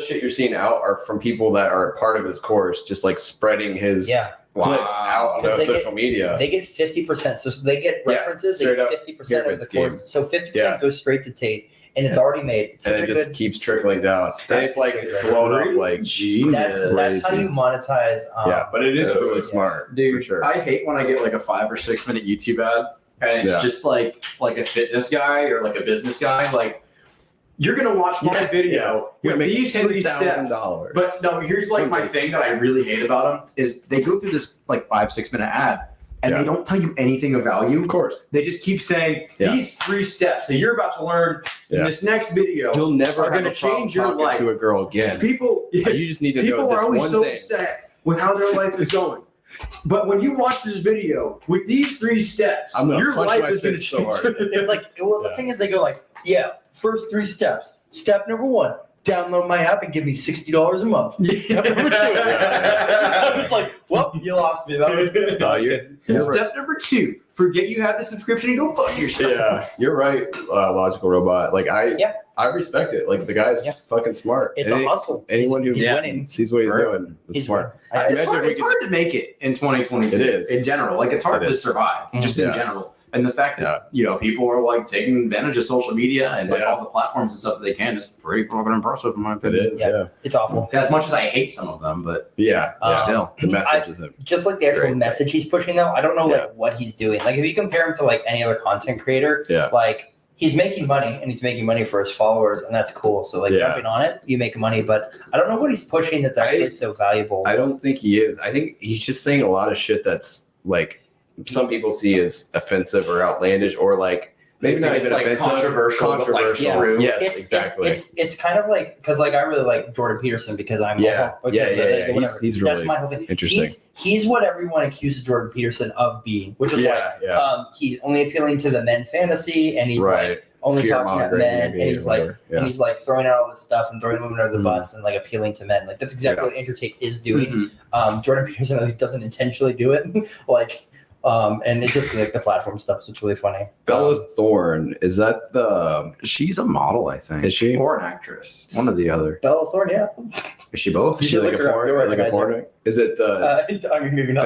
shit you're seeing out are from people that are part of his course, just like spreading his clips out on social media. They get 50%. So they get references. They get 50% of the course. So 50% goes straight to Tate, and it's already made. It's and it just keeps trickling down. And it's like it's blown up. Like, that's how you monetize. But it is really smart, dude. For sure. I hate when I get like a 5 or 6 minute YouTube ad. And it's just like a fitness guy or like a business guy. Like, you're gonna watch my video with these 3 steps. But no, here's like my thing that I really hate about them is they go through this like 5-6 minute ad and they don't tell you anything of value. Of course, they just keep saying these 3 steps that you're about to learn in this next video. You'll never are gonna change your life to a girl again. People, you just need to know this one thing. People are always so upset with how their life is going. But when you watch this video with these 3 steps, your life is going to change. It's like, the thing is, they go like, first 3 steps. Step number 1, download my app and give me $60 a month. Step number 2. I was like, well, you lost me. That was good. Step number 2, forget you have the subscription and go fuck yourself. Yeah, you're right, Logical Robot. Like I respect it. Like the guy's fucking smart. It's a hustle. Anyone who winning. sees what he's doing is smart. It's hard to make it in 2022. It is. In general. Like it's hard to survive just in general. And the fact that, people are like taking advantage of social media and like all the platforms and stuff that they can is pretty fucking impressive in my opinion. It is, It's awful. As much as I hate some of them, but still. The message is just like the actual message he's pushing though, I don't know like what he's doing. Like if you compare him to like any other content creator, like he's making money, and he's making money for his followers, and that's cool. So like jumping on it, you make money, but I don't know what he's pushing that's actually so valuable. I don't think he is. I think he's just saying a lot of shit that's like some people see as offensive or outlandish or like maybe not even like offensive, controversial. But like true. Yes, exactly. It's kind of like because like I really like Jordan Peterson because I'm yeah. Whatever. He's really that's my whole thing. interesting. He's what everyone accuses Jordan Peterson of being, which is he's only appealing to the men fantasy, and he's like only talking about men, and he's like and he's like throwing out all this stuff and throwing women under the bus and like appealing to men. Like that's exactly what Intertake is doing. Jordan Peterson at least doesn't intentionally do it, like. And it's just like the platform stuff, so it's really funny. Bella Thorne, is that the? She's a model, I think. Is she? Or an actress? One or the other. Bella Thorne, yeah. Is she both? Is she like a porn? Like a porn? Is it the? I'm maybe not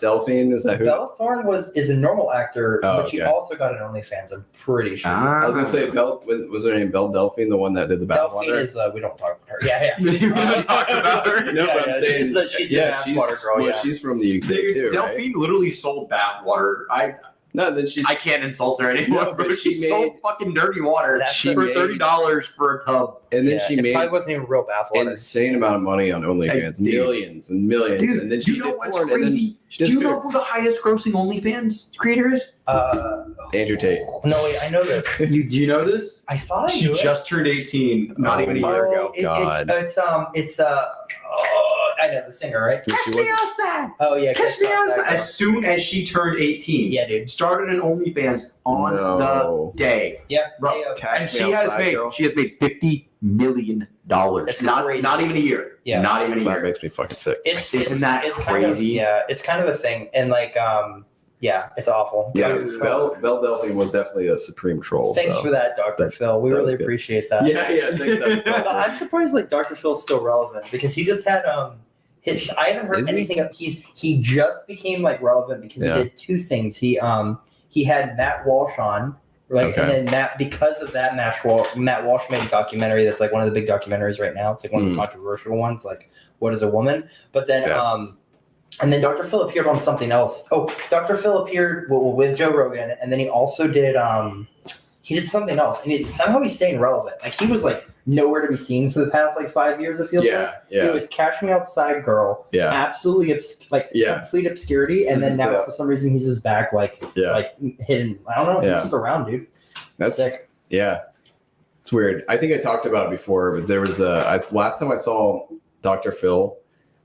Delphine? Is that who? Bella Thorne is a normal actor, but she also got an OnlyFans. I'm pretty sure. I was gonna say was her name Belle Delphine, the one that did the Delphine bathwater? is we don't talk about her. Yeah. we don't talk about her. No, but I'm saying she's the bathwater girl. Well, she's from the UK too. Delphine literally sold bathwater. Then I can't insult her anymore. No, but she sold fucking dirty water for $30 for a tub. And then she it made probably wasn't even real bathwater. insane amount of money on OnlyFans, millions and millions. Dude, and then do you know what's crazy? Do you know who the highest grossing OnlyFans creator is? Andrew Tate. No, wait, I know this. Do you know this? I thought she just turned 18, not even a year ago. I know the singer, right? Catch Me Outside. Oh yeah, Catch Me Outside. As soon as she turned 18, dude, started an OnlyFans on the day. Yeah, bro. And she has made $50 million. It's not even a year. Yeah, not even a year. That makes me fucking sick. Isn't that crazy? It's kind of a thing, and like yeah, it's awful. Yeah, Belle Delphine was definitely a supreme troll. Thanks for that, Dr. Phil. We really appreciate that. Yeah, thanks. I'm surprised like Dr. Phil's still relevant because he just had I haven't heard anything of he just became like relevant because he did two things. He had Matt Walsh on, right? And then because of that Matt Walsh made a documentary that's like one of the big documentaries right now. It's like one of the controversial ones, like What is a Woman? But then and then Dr. Phil appeared on something else. Oh, Dr. Phil appeared with Joe Rogan, and then he also did something else. And somehow he's staying relevant. Like he was like nowhere to be seen for the past like 5 years. It feels like it was Catch Me Outside Girl. Yeah, absolutely complete obscurity. And then now for some reason he's just back like hidden. I don't know. He's just around, dude. That's sick. Yeah, it's weird. I think I talked about it before, but there was last time I saw Dr. Phil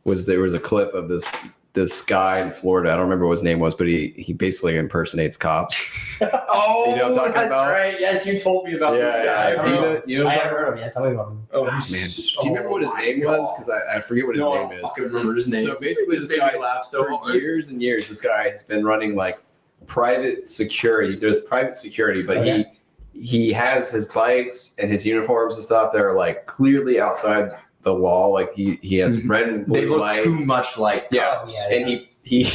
there was a clip of this guy in Florida. I don't remember what his name was, but he basically impersonates cops. Oh, you know what I'm talking about? Right. Yes, you told me about this guy. Yeah. Do you know I haven't heard of him. Yeah, tell me about him. Oh man, do you remember what his name was? Because I forget what his name is. I can remember his name. So basically, this guy for years and years, this guy has been running like private security. There's private security, but he has his bikes and his uniforms and stuff that are like clearly outside the law. Like he has red and blue they look lights. Too much like and he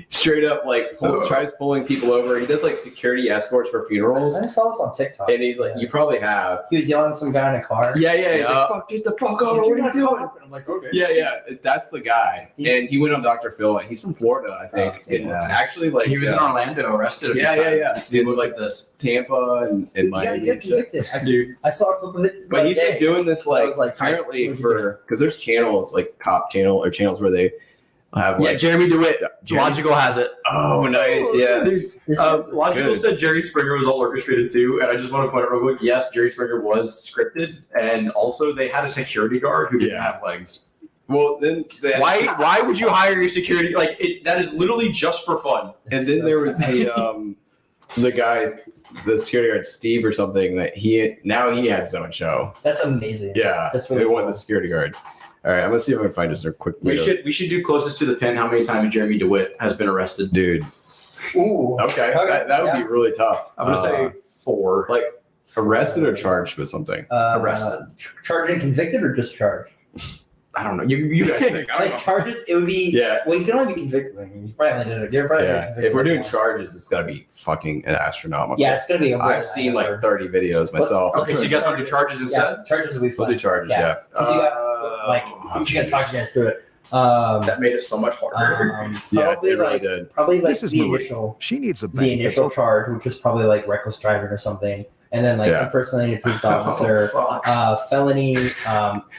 straight up like tries pulling people over. He does like security escorts for funerals. I saw this on TikTok. And he's like, you probably have. He was yelling at some guy in a car. Yeah. He's like, fuck, get the fuck out. What are you doing? And I'm like, okay. Yeah. That's the guy. And he went on Dr. Phil. And he's from Florida, I think. Actually, like he was in Orlando, arrested. Yeah. He looked like this. Tampa and Miami. Yeah, convicted. I saw a clip of it. But he's been doing this like apparently because there's channels like cop channel or channels where they have Jeremy DeWitt. Logical has it. Oh, nice. Yes. Logical said Jerry Springer was all orchestrated too, and I just want to point out real quick. Yes, Jerry Springer was scripted, and also they had a security guard who didn't have legs. Well, then why would you hire your security? Like that is literally just for fun. And then there was the guy, the security guard Steve or something that he has his own show. That's amazing. Yeah, that's really cool. One of the security guards. All right, I'm gonna see if I can find just a quick. We should do closest to the pin. How many times Jeremy DeWitt has been arrested, dude? Ooh. Okay. That would be really tough. I'm gonna say 4. Like arrested or charged with something? Arrested. Charged and convicted or just charged? I don't know. You guys think? Like charges, it would be. Yeah. Well, you can only be convicted. I mean, you probably only did it. If we're doing charges, it's gotta be fucking astronomical. Yeah, it's gonna be. I've seen like 30 videos myself. Okay, so you guys want to do charges instead? Yeah, charges will be fun. We'll do charges. Yeah. Because you got I'm just gonna talk you guys through it. That made it so much harder. Probably it really did. Probably like This is the Marie. initial. She needs a The initial charge, which is probably like reckless driving or something, and then like Yeah. impersonating a police officer, felony.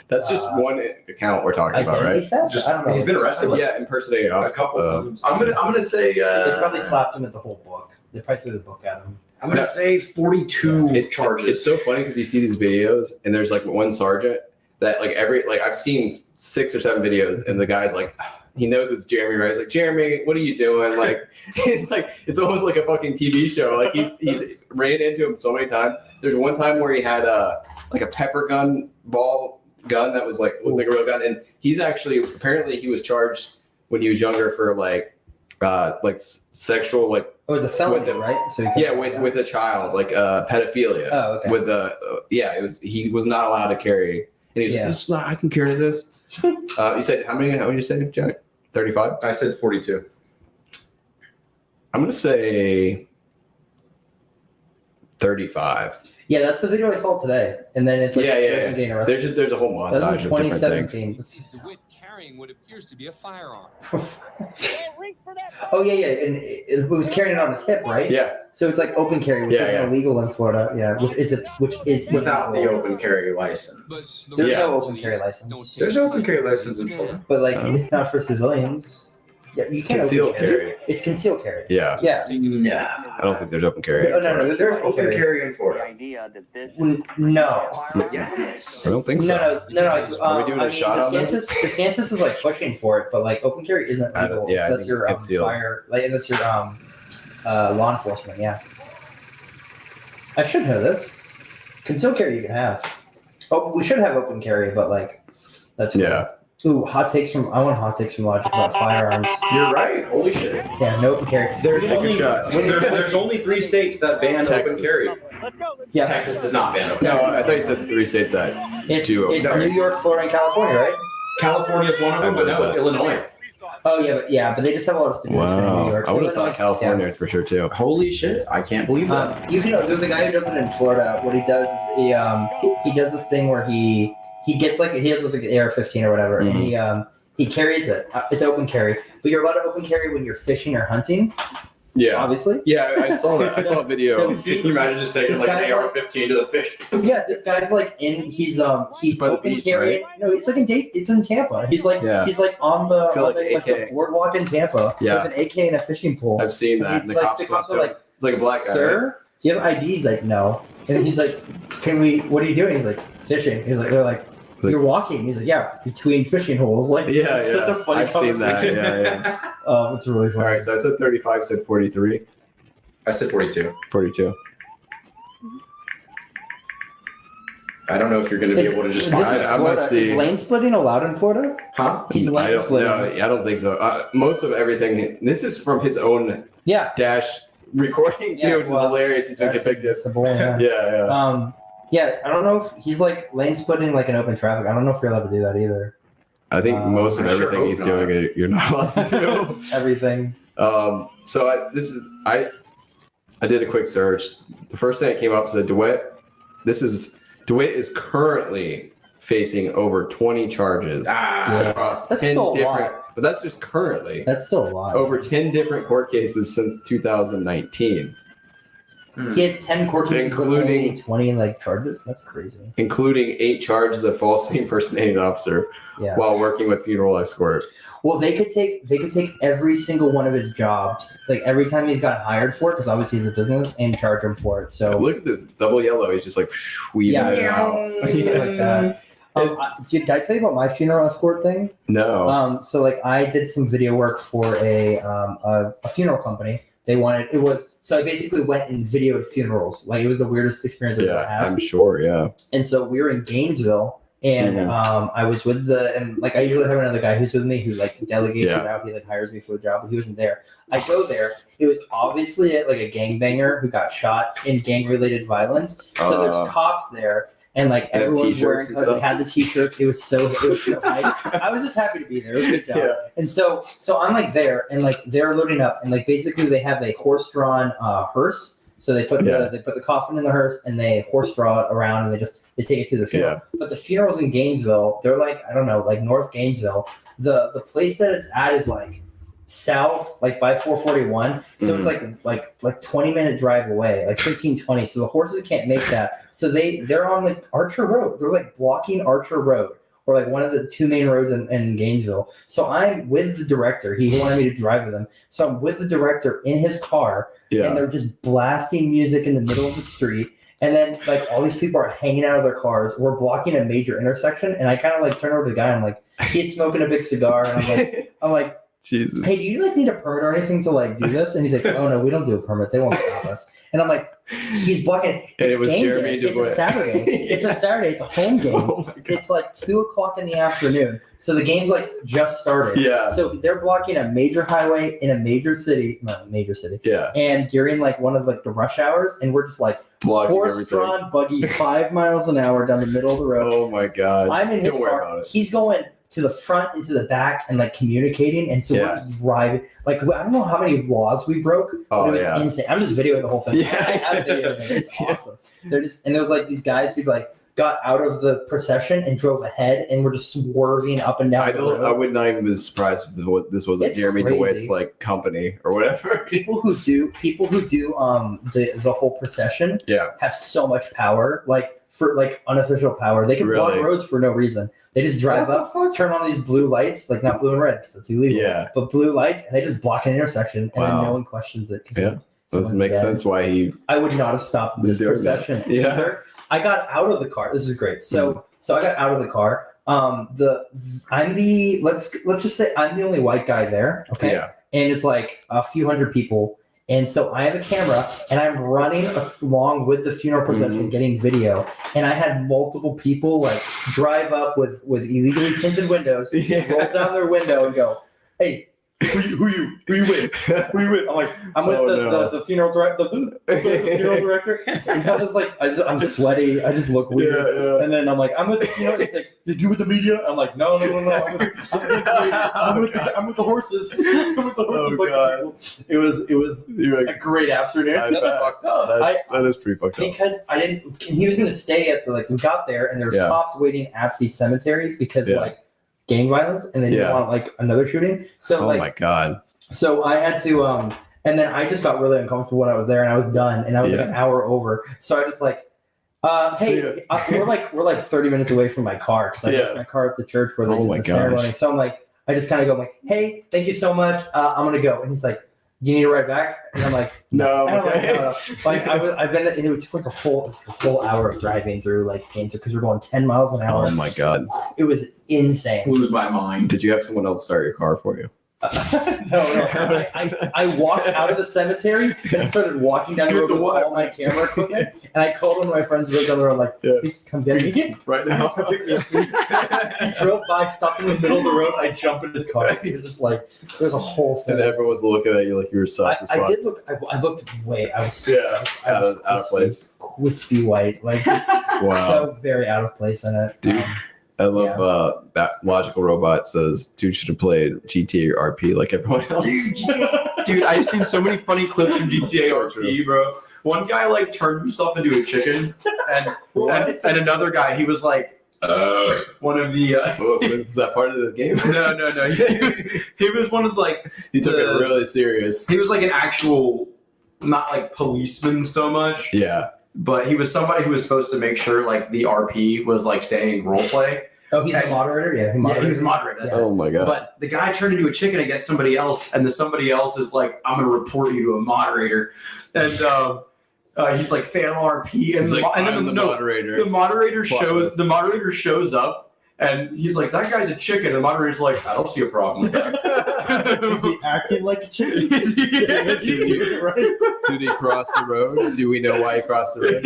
That's just one account we're talking about, Identity right? theft? Just- I don't know. he's been arrested Yeah, impersonating a couple times. I'm gonna say They probably slapped him at the whole book. They probably threw the book at him. I'm gonna say 42 charges. It's so funny because you see these videos and there's like one sergeant that like I've seen 6 or 7 videos and the guy's like, he knows it's Jeremy, right? He's like, Jeremy, what are you doing? Like, he's like, it's almost like a fucking TV show. Like he's ran into him so many times. There's one time where he had like a pepper gun ball gun that was like looked like a real gun, and he's actually apparently he was charged when he was younger for like sexual like. Oh, it was a felony, right? So with a child, like pedophilia. Oh, okay. With it was he was not allowed to carry, and he's like, it's not. I can carry this. You said how many? How many you say, Jack? 35. I said 42. I'm gonna say 35. Yeah, that's the video I saw today, and then it's like Yeah. getting arrested. There's a whole montage That was in of different things. 2017. DeWitt carrying what appears to be a firearm. Oh yeah, and it was carrying it on his hip, right? Yeah. So it's like open carry, which Yeah, isn't yeah. illegal in Florida. Yeah, which is Without the illegal. open carry license. But the There's Yeah. no open carry license. There's no open carry license in Florida. But like, So- it's not for civilians. Yeah, you can't Concealed open carry. carry. It's concealed carry. Yeah. Yeah. Yeah. I don't think there's open carry. No, there's open Open carry. carry in Florida. No. Yes. I don't think so. No. Are we doing a shot on this? DeSantis is like pushing for it, but like open carry isn't I don't- legal yeah, I unless think you're concealed. fire, like unless you're law enforcement. Yeah. I should know this. Concealed carry you can have. Oh, we should have open carry, but like that's cool. Yeah. Ooh, hot takes from Logic about firearms. You're right. Holy shit. Yeah, no open carry. There's Take a only shot. there's only 3 states that ban Texas. open carry. Yeah, Texas does not ban open No, carry. I thought you said 3 states that it's do open carry. New York, Florida, and California, right? California is one of them, but no, it's Illinois. Oh yeah, but they just have a lot of stipulations in New Wow. York. I would have Illinois- thought California for sure too. Holy shit! I can't believe that. You can. There's a guy who does it in Florida. What he does is he does this thing where he gets like he has this like AR-15 or whatever, Mhm. and he carries it. It's open carry, but you're allowed to open carry when you're fishing or hunting, Yeah. obviously. Yeah, I saw that. I saw a video. So Can you imagine just taking this like guy's an AR-15 to the fish? Yeah, this guy's like he's by the open beach, carrying. No, it's like it's in Tampa. He's like Yeah. he's like on the, Feel like the AK. boardwalk in Tampa Yeah. with an AK and a fishing pole. I've seen that. And the Like, cops the go up cops to are him. like, It's like a black guy. "Sir, Right? do you have ID?" He's like, "No." And he's like, "Can we? What are you doing?" He's like, "Fishing." He's like, "They're like, you're walking." He's like, "Yeah, between fishing holes." Like, Yeah, it's yeah. such a funny I've seen that. conversation. Yeah. It's really All funny. right, so I said 35, said 43, I said 42. 42. I don't know if you're going to be able to just This find is it. I'm gonna Florida. see. Is lane splitting allowed in Florida? Huh? He's I lane don't, splitting. no, I don't think so. Most of everything, this is from his own Yeah. dash recording, Yeah, too, which is well, hilarious. He's been that's convicted. admissible, yeah. Yeah. Yeah, I don't know if he's like lane splitting like in open traffic. I don't know if you're allowed to do that either. I think most of I sure everything hope he's not. doing, you're not allowed to do. Everything. So I did a quick search. The first thing that came up said DeWitt. DeWitt is currently facing over 20 charges across That's 10 still a different. lot. But that's just currently That's still a lot. over 10 different court cases since 2019, He has 10 court cases, Including- including 20 like charges. That's crazy. including 8 charges of falsely impersonating an officer Yeah. while working with funeral escort. Well, they could take every single one of his jobs, like every time he's got hired for it, because obviously he's a business, and charge him for it. So Look at this double yellow. He's just like weaving yeah, it out. stuff like that. Did I tell you about my funeral escort thing? No. So like I did some video work for a funeral company. They wanted so I basically went and videoed funerals. Like it was the weirdest experience I've ever Yeah, had. I'm sure. Yeah. And so we were in Gainesville, and I was with and like I usually have another guy who's with me who like delegates it out. He like hires me for the job, but he wasn't there. I go there. It was obviously like a gangbanger who got shot in gang-related violence. So there's cops there. And like They have everyone's t-shirts wearing, and stuff? they had the t-shirts. It was so I was just happy to be there. It was a good job. Yeah. And so I'm like there, and like they're loading up, and like basically they have a horse-drawn hearse. So they put the coffin in the hearse, and they horse draw it around, and they take it to the funeral. But the funerals in Gainesville, they're like I don't know, like North Gainesville. The place that it's at is like south, like by 441. So it's like 20-minute drive away, like 15-20. So the horses can't make that. So they're on like Archer Road. They're like blocking Archer Road, or like one of the two main roads in Gainesville. So I'm with the director. He wanted me to drive with him. So I'm with the director in his car, and they're just blasting music in the middle of the street. And then like all these people are hanging out of their cars. We're blocking a major intersection, and I kind of like turn over to the guy. And I'm like, he's smoking a big cigar, and I'm like, Jesus. Hey, do you like need a permit or anything to like do this? And he's like, oh no, we don't do a permit. They won't stop us. And I'm like, he's blocking. It's game day. It's a Saturday. It's a Saturday. It's a home game. It's like 2:00 in the afternoon. So the game's like just started. Yeah. So they're blocking a major highway in a major city. Yeah. And during like one of like the rush hours, and we're just like horse-drawn buggy 5 miles an hour down the middle of the road. Oh my God. I'm in his car. He's going to the front and to the back and like communicating, and so we're just driving. Like I don't know how many laws we broke, but it was insane. I'm just videoing the whole thing. Yeah. I have videos of it. It's awesome. They're just, and there was like these guys who like got out of the procession and drove ahead, and were just swerving up and down. I would not even be surprised if this was a Jeremy DeWitt's like company or whatever. People who do the whole procession have so much power. Like for like unofficial power, they can block roads for no reason. They just drive up, turn on these blue lights, like not blue and red because it's illegal, but blue lights, and they just block an intersection, and then no one questions it. Doesn't make sense why I would not have stopped this procession either. I got out of the car. This is great. So I got out of the car. Let's just say I'm the only white guy there. Okay. Yeah. And it's like a few hundred people. And so I have a camera, and I'm running along with the funeral procession, getting video. And I had multiple people like drive up with illegally tinted windows, roll down their window, and go, "Hey, who you with? Who you with?" I'm like, "I'm with the funeral director." The funeral director. And so I was like, I'm sweaty. I just look weird. Yeah. And then I'm like, "I'm with the funeral." He's like, "Did you with the media?" I'm like, "No. I'm with the horses. I'm with the horses." Oh God. It was a great afternoon. That's fucked up. That is pretty fucked up. Because I didn't. And he was going to stay at we got there, and there was cops waiting at the cemetery because like gang violence, and they didn't want like another shooting. So oh my God. So I had to and then I just got really uncomfortable when I was there, and I was done, and I was like an hour over. So I just like hey, we're like 30 minutes away from my car because I left my car at the church where they did the ceremony. So I'm like, I just kind of go like, "Hey, thank you so much. I'm gonna go." And he's like, "Do you need a ride back?" And I'm like, "No." Like I've been. It took like a whole hour of driving through like Gainesville because we're going 10 miles an hour. Oh my God. It was insane. Lose my mind. Did you have someone else start your car for you? No. I walked out of the cemetery and started walking down the road with all my camera equipment. And I called one of my friends who lived down the road, like, "Please come get me right now." Come pick me up, please. He drove by, stopped in the middle of the road. I jumped in his car. He was just like, there's a whole thing. And everyone was looking at you like you were sus as fuck. I did look. I looked way. I was out of place. Crispy white, like so very out of place in it. Dude. I love Logical Robot says dude should have played GTA or RP like everyone else. Dude, I've seen so many funny clips from GTA RP, bro. One guy like turned himself into a chicken, and another guy, he was like one of the. Was that part of the game? No. He was one of like. He took it really serious. He was like an actual, not like policeman so much. Yeah. But he was somebody who was supposed to make sure like the RP was like staying role play. Oh, he's a moderator? Yeah, he was a moderator. Oh my God. But the guy turned into a chicken against somebody else, and the somebody else is like, "I'm going to report you to a moderator." And he's like, "Fail RP." And, then the moderator. The moderator shows up, and he's like, "That guy's a chicken." And the moderator's like, "I don't see a problem with that." Is he acting like a chicken? Did he cross the road? Do we know why he crossed the road?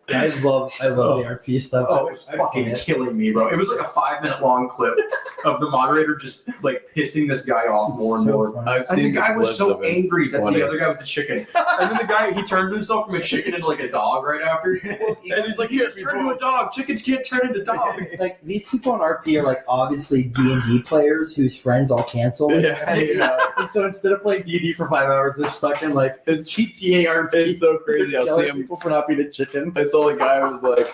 I love the RP stuff. Oh, it's fucking killing me, bro. It was like a 5-minute long clip of the moderator just like pissing this guy off more and more. And the guy was so angry that the other guy was a chicken. And then the guy, he turned himself from a chicken into like a dog right after. And he's like, "He just turned into a dog. Chickens can't turn into dogs." It's like these people on RP are like obviously D&D players whose friends all cancel. And so instead of playing D&D for 5 hours, they're stuck in like GTA RP. It's so crazy. I'll see people for not being a chicken. I saw a guy who was like,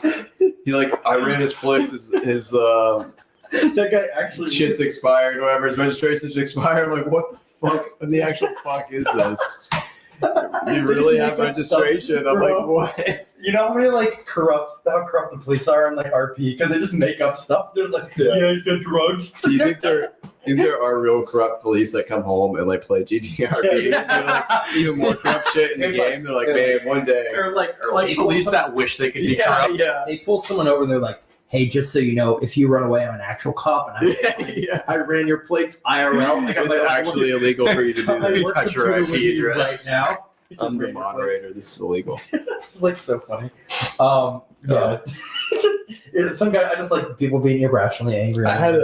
I ran his place, his That guy actually. Shit's expired, whatever. His registration's expired. I'm like, what the fuck? What the actual fuck is this? You really have registration? I'm like, what? You know how many like how corrupt the police are in like RP because they just make up stuff. There's like, yeah, he's got drugs. Do you think there are real corrupt police that come home and like play GTRP? They're like even more corrupt shit in the game. They're like, man, one day. Or like police that wish they could be corrupt. Yeah. They pull someone over and they're like, hey, just so you know, if you run away, I'm an actual cop, and I ran your plates IRL. Like, It's actually illegal for you to do this. Touch your IP address. right now. I'm the moderator. This is illegal. This is like so funny. Yeah. Some guy. I just like people being irrationally angry. I had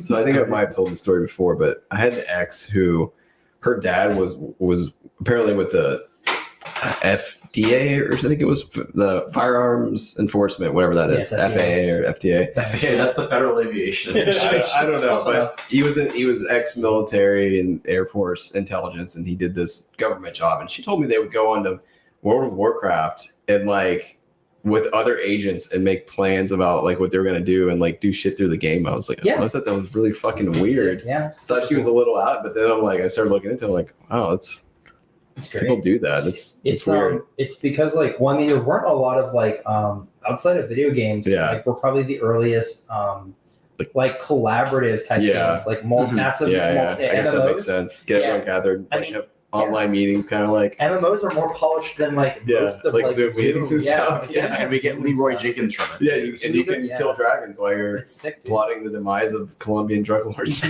so I think I might have told the story before, but I had an ex who, her dad was apparently with the FDA, or I think it was the Firearms Enforcement, whatever that is, Yes, FAA or FDA. Okay, that's the Federal Aviation. I don't know, Close but enough. he was ex-military and Air Force intelligence, and he did this government job. And she told me they would go on to World of Warcraft and like with other agents and make plans about like what they were gonna do and like do shit through the game. I was like, I thought that was really fucking weird. Yeah, Thought she was a little out, but then I'm like, I started looking into it, like, wow, it's great. people do that. It's weird. It's because like, well, I mean, there weren't a lot of like outside of video games. Yeah. Like we're probably the earliest like collaborative type games, like massive. I guess that makes MMOs. sense. Get everyone gathered. I Like, mean, have online meetings, kind of like MMOs are more polished than like most of like like Zoom meetings and stuff. Yeah, And we get Leroy Jenkins from it. Yeah, and you can kill dragons while you're It's sick, dude. plotting the demise of Colombian drug lords.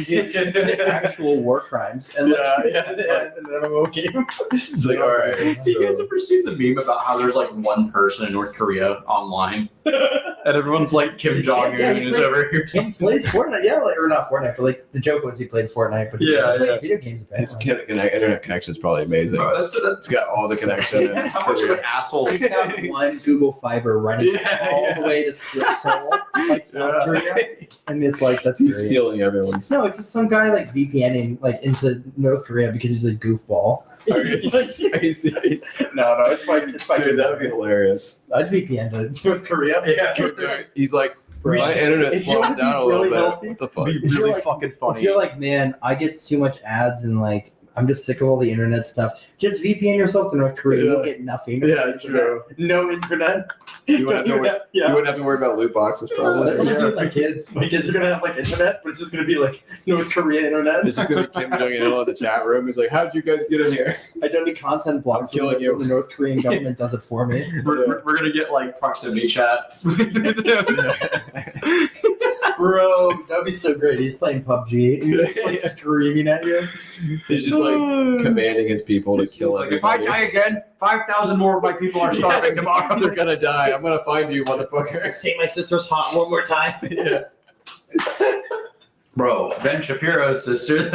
Actual war crimes and like, an MMO game. It's like, all right. So you guys ever seen the meme about how there's like one person in North Korea online, and everyone's like Kim Jong Un is over here. Kim plays Fortnite, or not Fortnite, but like the joke was he played Fortnite, but he played video games. His internet connection is probably amazing. Bro, that's It's got all the connection. how much of an asshole. He's got one Google Fiber running all the way to Seoul, like South Korea, and it's like that's He's great. stealing everyone's. No, it's just some guy like VPNing like into North Korea because he's a goofball. Are you serious? No, it's fine. Dude, that would be hilarious. I'd VPN to North Korea. Yeah. He's like, my internet's if you wanna slowing be down a little really bit. healthy, What the fuck? Be If you're really like- fucking If funny. you're like, man, I get too much ads and like I'm just sick of all the internet stuff. Just VPN yourself to North Korea. You'll get nothing. Yeah, true. No internet. You wouldn't, have to worry, Yeah. you wouldn't have to worry about loot boxes, probably. That's what I'm doing with my kids. My kids are gonna have like internet, but it's just gonna be like North Korea internet. It's just gonna be Kim Jong Un in the chat room. He's like, "How'd you guys get in here?" I don't need content blocks. I'm killing you. The North Korean government does it for me. We're gonna get like proximity chat. Bro, that'd be so great. He's playing PUBG. He's just like screaming at you. He's just like commanding his people to kill It's like, if I everybody. die again, 5,000 more of my people are starving tomorrow. They're gonna die. I'm gonna find you, motherfucker. Say my sister's hot one more time. Yeah. Bro, Ben Shapiro's sister.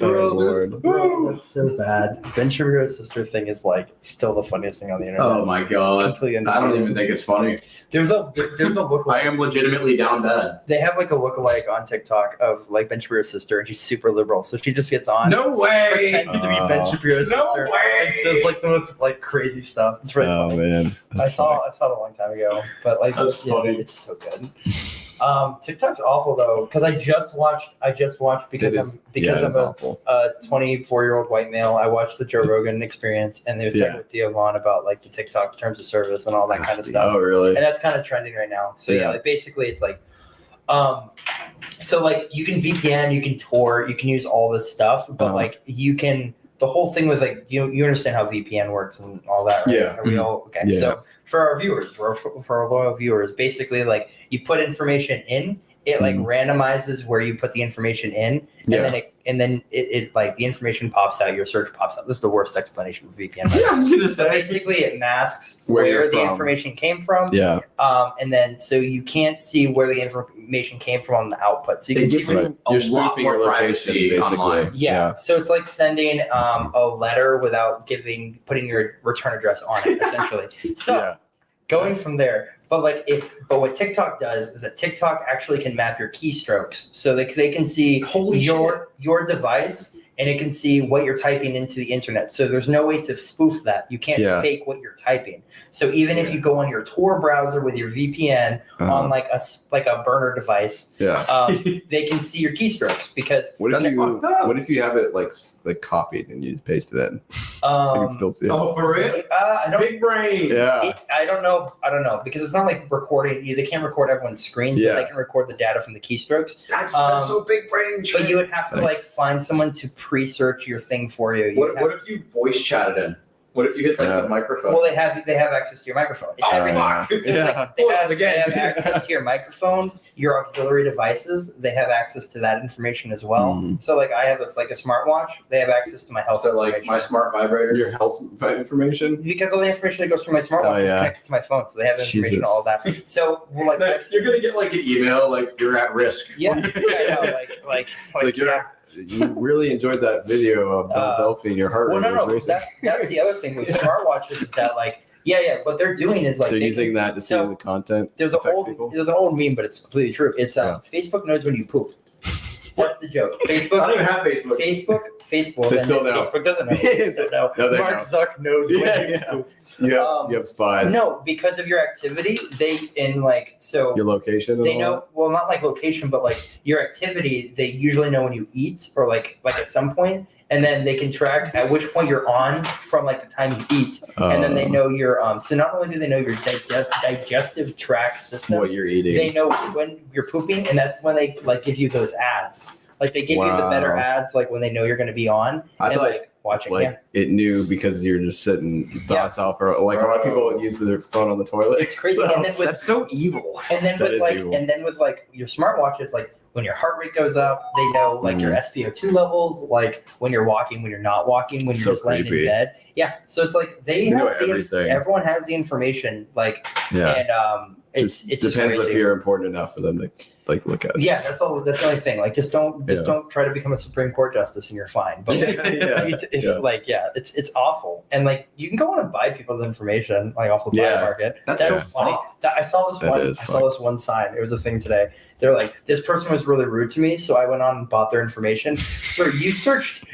Bro, that's so bad. Ben Shapiro's sister thing is like still the funniest thing on the internet. Oh my god. Completely I don't undefeated. even think it's funny. There's a lookalike. I am legitimately down bad. They have like a lookalike on TikTok of like Ben Shapiro's sister, and she's super liberal. So she just gets on, No way! pretends to be Ben Shapiro's No sister, way! and says like the most like crazy stuff. It's really funny. man. I saw it a long time ago, but like That's funny. it's so good. TikTok's awful though, because I just watched because I'm awful. a 24-year-old white male. I watched the Joe Rogan Experience, and they was talking with Theo Vaughn about like the TikTok terms of service and all that kind of stuff. Oh, really? And that's kind of trending right now. So yeah, like basically it's like, so like you can VPN, you can Tor, you can use all this stuff, but like you can. The whole thing was like you understand how VPN works and all that, right? Yeah. Are we all okay? Yeah. So for our viewers, for our loyal viewers, basically like you put information in, it like randomizes where you put the information in, and then it like the information pops out, your search pops out. This is the worst explanation of VPN. Yeah, I was gonna say. Basically, it masks Where you're where the from. information came from. Yeah. And then so you can't see where the information came from on the output. So you It can see gives you Right. a You're lot spoofing more your location, privacy basically. online. Yeah. So it's like sending a letter without putting your return address on it, essentially. So Yeah. going from there, but what TikTok does is that TikTok actually can map your keystrokes, so they can see your device and it can see what you're typing into the internet. So there's no way to spoof that. You can't fake what you're typing. So even if you go on your Tor browser with your VPN on like a burner device, they can see your keystrokes because what if you have it like copied and you just paste it in? You can still see it. Oh, for real? Big brain. Yeah. I don't know because it's not like recording. They can't record everyone's screen, but they can record the data from the keystrokes. That's so big brain. But you would have to like find someone to pre-search your thing for you. What if you voice chatted in? What if you hit the microphone? Well, they have access to your microphone. It's everything. So it's like they have access to your microphone, your auxiliary devices. They have access to that information as well. So like I have a smartwatch. They have access to my health. So like my smart vibrator, your health information. Because all the information that goes through my smartwatch is connected to my phone, so they have information all of that. So like you're gonna get like an email like you're at risk. Yeah, You really enjoyed that video of Delphi and your heart rate was racing. That's the other thing with smartwatches is that like what they're doing is like they're using that to see the content. There's an old meme, but it's completely true. It's Facebook knows when you poop. That's the joke. Facebook. I don't even have Facebook. Facebook. They and still know. Facebook doesn't know. They still know. No, Mark Zuck knows when you poop. You have spies. No, because of your activity, your location. They know. Well, not like location, but like your activity. They usually know when you eat or like at some point, and then they can track at which point you're on from like the time you eat, and then they know your So not only do they know your digestive tract system, what you're eating, they know when you're pooping, and that's when they like give you those ads. Like they give you the better ads, like when they know you're going to be on. I thought watching. It knew because you're just sitting thoughts off, or like a lot of people use their phone on the toilet. It's crazy. So, and then that's so evil. And then with your smartwatches, like when your heart rate goes up, they know like your SpO2 levels, like when you're walking, when you're not walking, when you're just laying in bed. Yeah. So it's like they have everything. Everyone has the information. Like and it's depends crazy. if you're important enough for them to like look at it. Yeah, that's all. That's the only thing. Like, just don't try to become a Supreme Court justice and you're fine. But it's awful. And like, you can go on and buy people's information like off the black market. That's so funny. I saw this one sign. It was a thing today. They're like, this person was really rude to me, so I went on and bought their information. Sir, you searched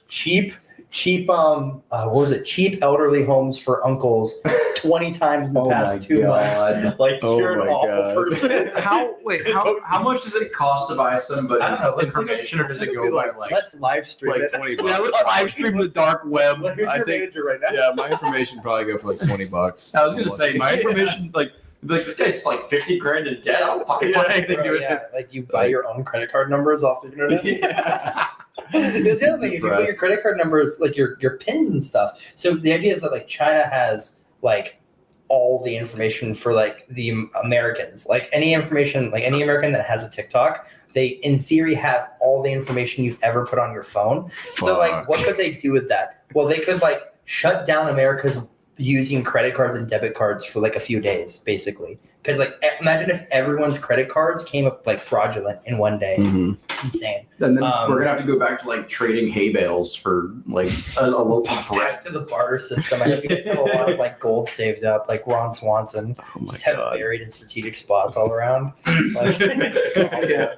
cheap cheap elderly homes for uncles 20 times in the past 2 months. Like, you're an awful person. How much does it cost to buy somebody's information, or does it go by like let's live stream it. 20 bucks. Yeah, let's live stream the dark web. Who's your manager right now? Yeah, my information probably go for like $20. I was gonna say my information like this guy's like 50 grand in debt. I don't fucking want anything to do with it. Like, you buy your own credit card numbers off the internet. Yeah. It's the other thing. If you put your credit card numbers, like your pins and stuff. So the idea is that like China has like all the information for like the Americans. Like any information, like any American that has a TikTok, they in theory have all the information you've ever put on your phone. So like, what could they do with that? Well, they could like shut down America's using credit cards and debit cards for like a few days, basically. Because like, imagine if everyone's credit cards came up like fraudulent in one day. It's insane. And then we're gonna have to go back to like trading hay bales for like a loaf of bread. Back to the barter system. I think you guys have a lot of like gold saved up, like Ron Swanson. Just have it buried in strategic spots all around. Like, yeah.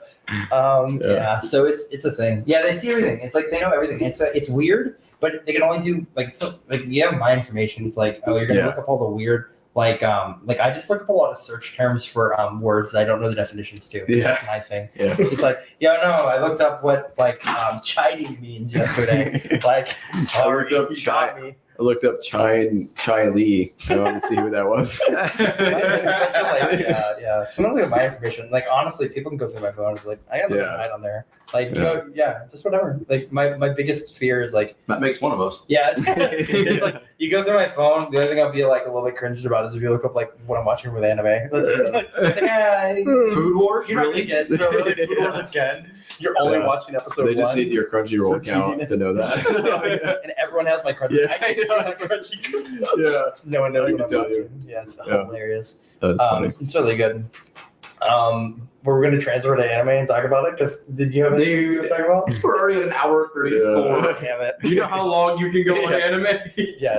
So it's a thing. Yeah, they see everything. It's like they know everything. It's weird. But they can only do like you have my information. It's like, oh, you're gonna look up all the weird like I just look up a lot of search terms for words that I don't know the definitions to. That's my thing. So it's like, I looked up what like chiding means yesterday. Like, sorry, you got me. I looked up Chai Lee. I wanted to see who that was. Someone look at my information. Like, honestly, people can go through my phone. It's like, I got nothing to hide on there. Like, just whatever. Like, my biggest fear is like, that makes one of us. Yeah, it's like you go through my phone. The only thing I'll be like a little bit cringed about is if you look up like what I'm watching with anime. That's it. Food Wars. You're really again. Food Wars again. You're only watching episode 1. They just need your Crunchyroll account to know that. And everyone has my Crunchyroll. No one knows what I'm watching. Yeah, it's hilarious. That's funny. It's really good. We're going to transfer to anime and talk about it, because did you have anything to talk about? We're already at an hour 34. Damn it. You know how long you can go on anime? Yeah.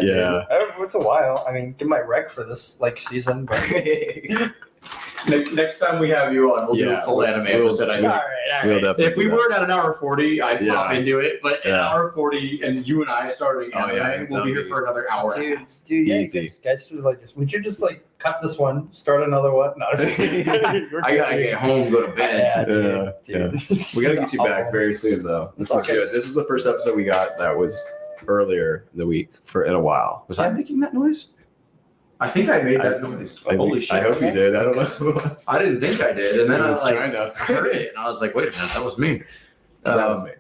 It's a while. I mean, give my rec for this like season, but Next time we have you on, we'll do a full anime episode. I think. All right. We'll definitely If we do that. weren't at an hour 40, I'd pop Yeah. into it. But an Yeah. hour 40, and you and I starting Oh, anime, yeah, we'll be here that'd for another hour. and a Dude, half. yeah, Easy. guys was like this. Would you just like cut this one, start another one? No, I gotta get home, go to bed. Yeah, dude. We gotta get you back very soon, though. This is Okay. good. This is the first episode we got that was earlier in the week in a while. Was I making that noise? I think I made that noise. Holy shit! I hope you did. I don't know. I didn't think I did, and then I was like trying to. I heard it, and I was like, "Wait a minute, that was me." That was me.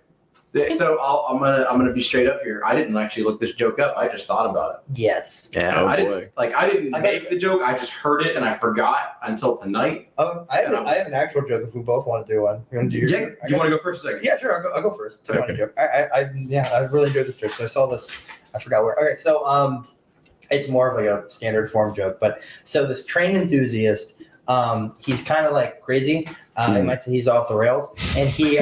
So I'm gonna be straight up here. I didn't actually look this joke up. I just thought about it. Yes. Yeah, Oh, I boy. didn't make the joke. I just heard it and I forgot until tonight. Oh, I have an actual joke. If we both want to do one, you want to do your? You want to go first? A second? Yeah, sure. I'll go first. It's a funny joke. I really enjoyed this joke. So I saw this. I forgot where. Okay, so it's more of like a standard form joke. But so this train enthusiast, he's kind of like crazy. I might say he's off the rails, and he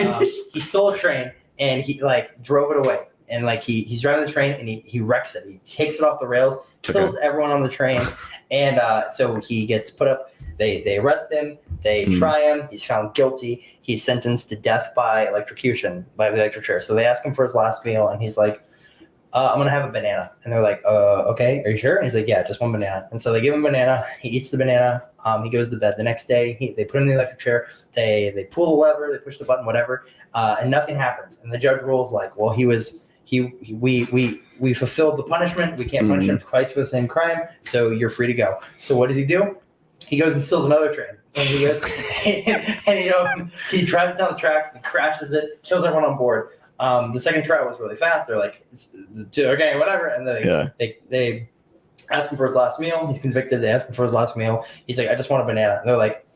stole a train and he like drove it away. And like he's driving the train and he wrecks it. He takes it off the rails, kills everyone on the train, and so he gets put up. They arrest him. They try him. He's found guilty. He's sentenced to death by electrocution, by the electric chair. So they ask him for his last meal, and he's like, I'm gonna have a banana. And they're like, okay, are you sure? And he's like, yeah, just one banana. And so they give him a banana. He eats the banana. He goes to bed. The next day, they put him in the electric chair. They pull the lever. They push the button, whatever, and nothing happens. And the judge rules like, well, we fulfilled the punishment. We can't punish him twice for the same crime. So you're free to go. So what does he do? He goes and steals another train. And he goes and he drives down the tracks and crashes it, kills everyone on board. The second trial was really fast. They're like, okay, whatever. And they ask him for his last meal. He's convicted. They ask him for his last meal. He's like, I just want a banana. And they're like,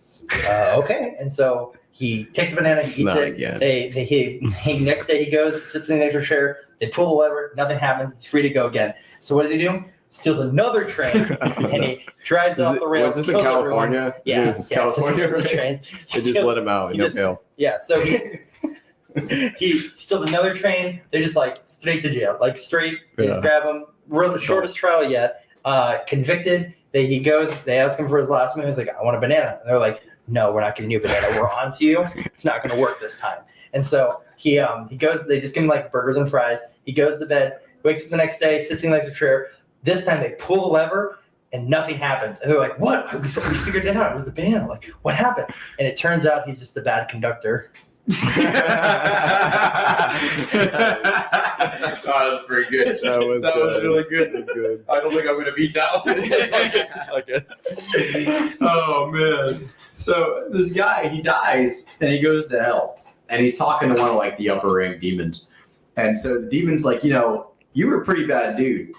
okay. And so he takes a banana, he eats it. He next day he goes, sits in the electric chair. They pull the lever. Nothing happens. He's free to go again. So what does he do? Steals another train and he drives it off the rails. Was this in California? Everyone. Yeah, this is California. Trains. They just let him out. No bail. Yeah. So he stole another train. They're just like straight to jail, like straight. They just grab him. We're the shortest trial yet. Convicted. He goes. They ask him for his last meal. He's like, I want a banana. And they're like, no, we're not giving you a banana. We're on to you. It's not going to work this time. And so he goes. They just give him like burgers and fries. He goes to bed. Wakes up the next day. Sits in like the chair. This time they pull the lever and nothing happens. And they're like, what? We figured it out. It was the banana. Like, what happened? And it turns out he's just a bad conductor. Oh, that was pretty good. That was really good. That was good. I don't think I'm gonna beat that one. It's all good. Oh man. So this guy, he dies and he goes to hell. And he's talking to one of like the upper rank demons. And so the demon's like, you were a pretty bad dude.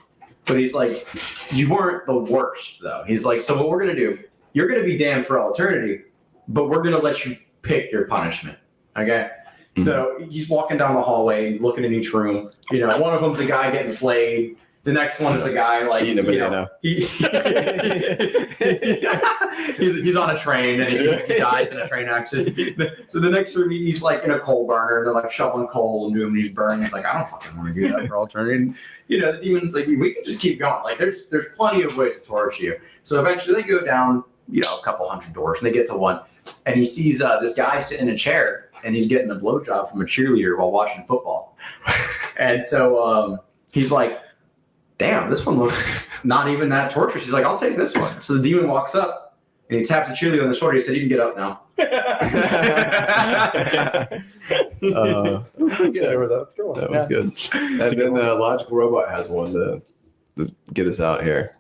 But he's like, you weren't the worst though. He's like, so what we're gonna do, you're gonna be damned for all eternity, but we're gonna let you pick your punishment. Okay? So he's walking down the hallway, looking in each room. One of them's a guy getting flayed. The next one is a guy like eating a banana. He's on a train and he dies in a train accident. So the next room he's like in a coal burner. They're like shoveling coal and doing these burns. He's like, I don't fucking want to do that for alternative. The demon's like, we can just keep going. Like there's plenty of ways to torture you. So eventually they go down, a couple hundred doors and they get to one. And he sees this guy sitting in a chair and he's getting a blowjob from a cheerleader while watching football. And so he's like, damn, this one looks not even that torturous. He's like, I'll take this one. So the demon walks up and he taps the cheerleader on the shoulder. He said, you can get up now. That was good. And then Logical Robot has one to get us out here.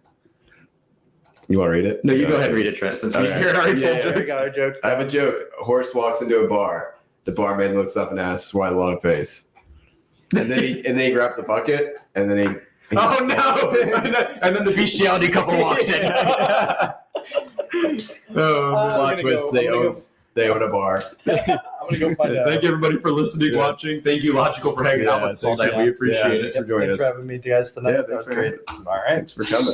You want to read it? No, you go ahead and read it, Trent, since we already told jokes. We got our jokes. I have a joke. A horse walks into a bar. The barmaid looks up and asks, why the long face? And then he grabs a bucket and then he oh no! And then the bestiality couple walks in. Plot twist, they own a bar. I'm gonna go find out. Thank you everybody for listening, watching. Thank you, Logical, for hanging out with us all night. We appreciate it. Thanks for joining us. Thanks for having me, guys, tonight. Yeah, that was thanks for great. All right. Thanks for coming.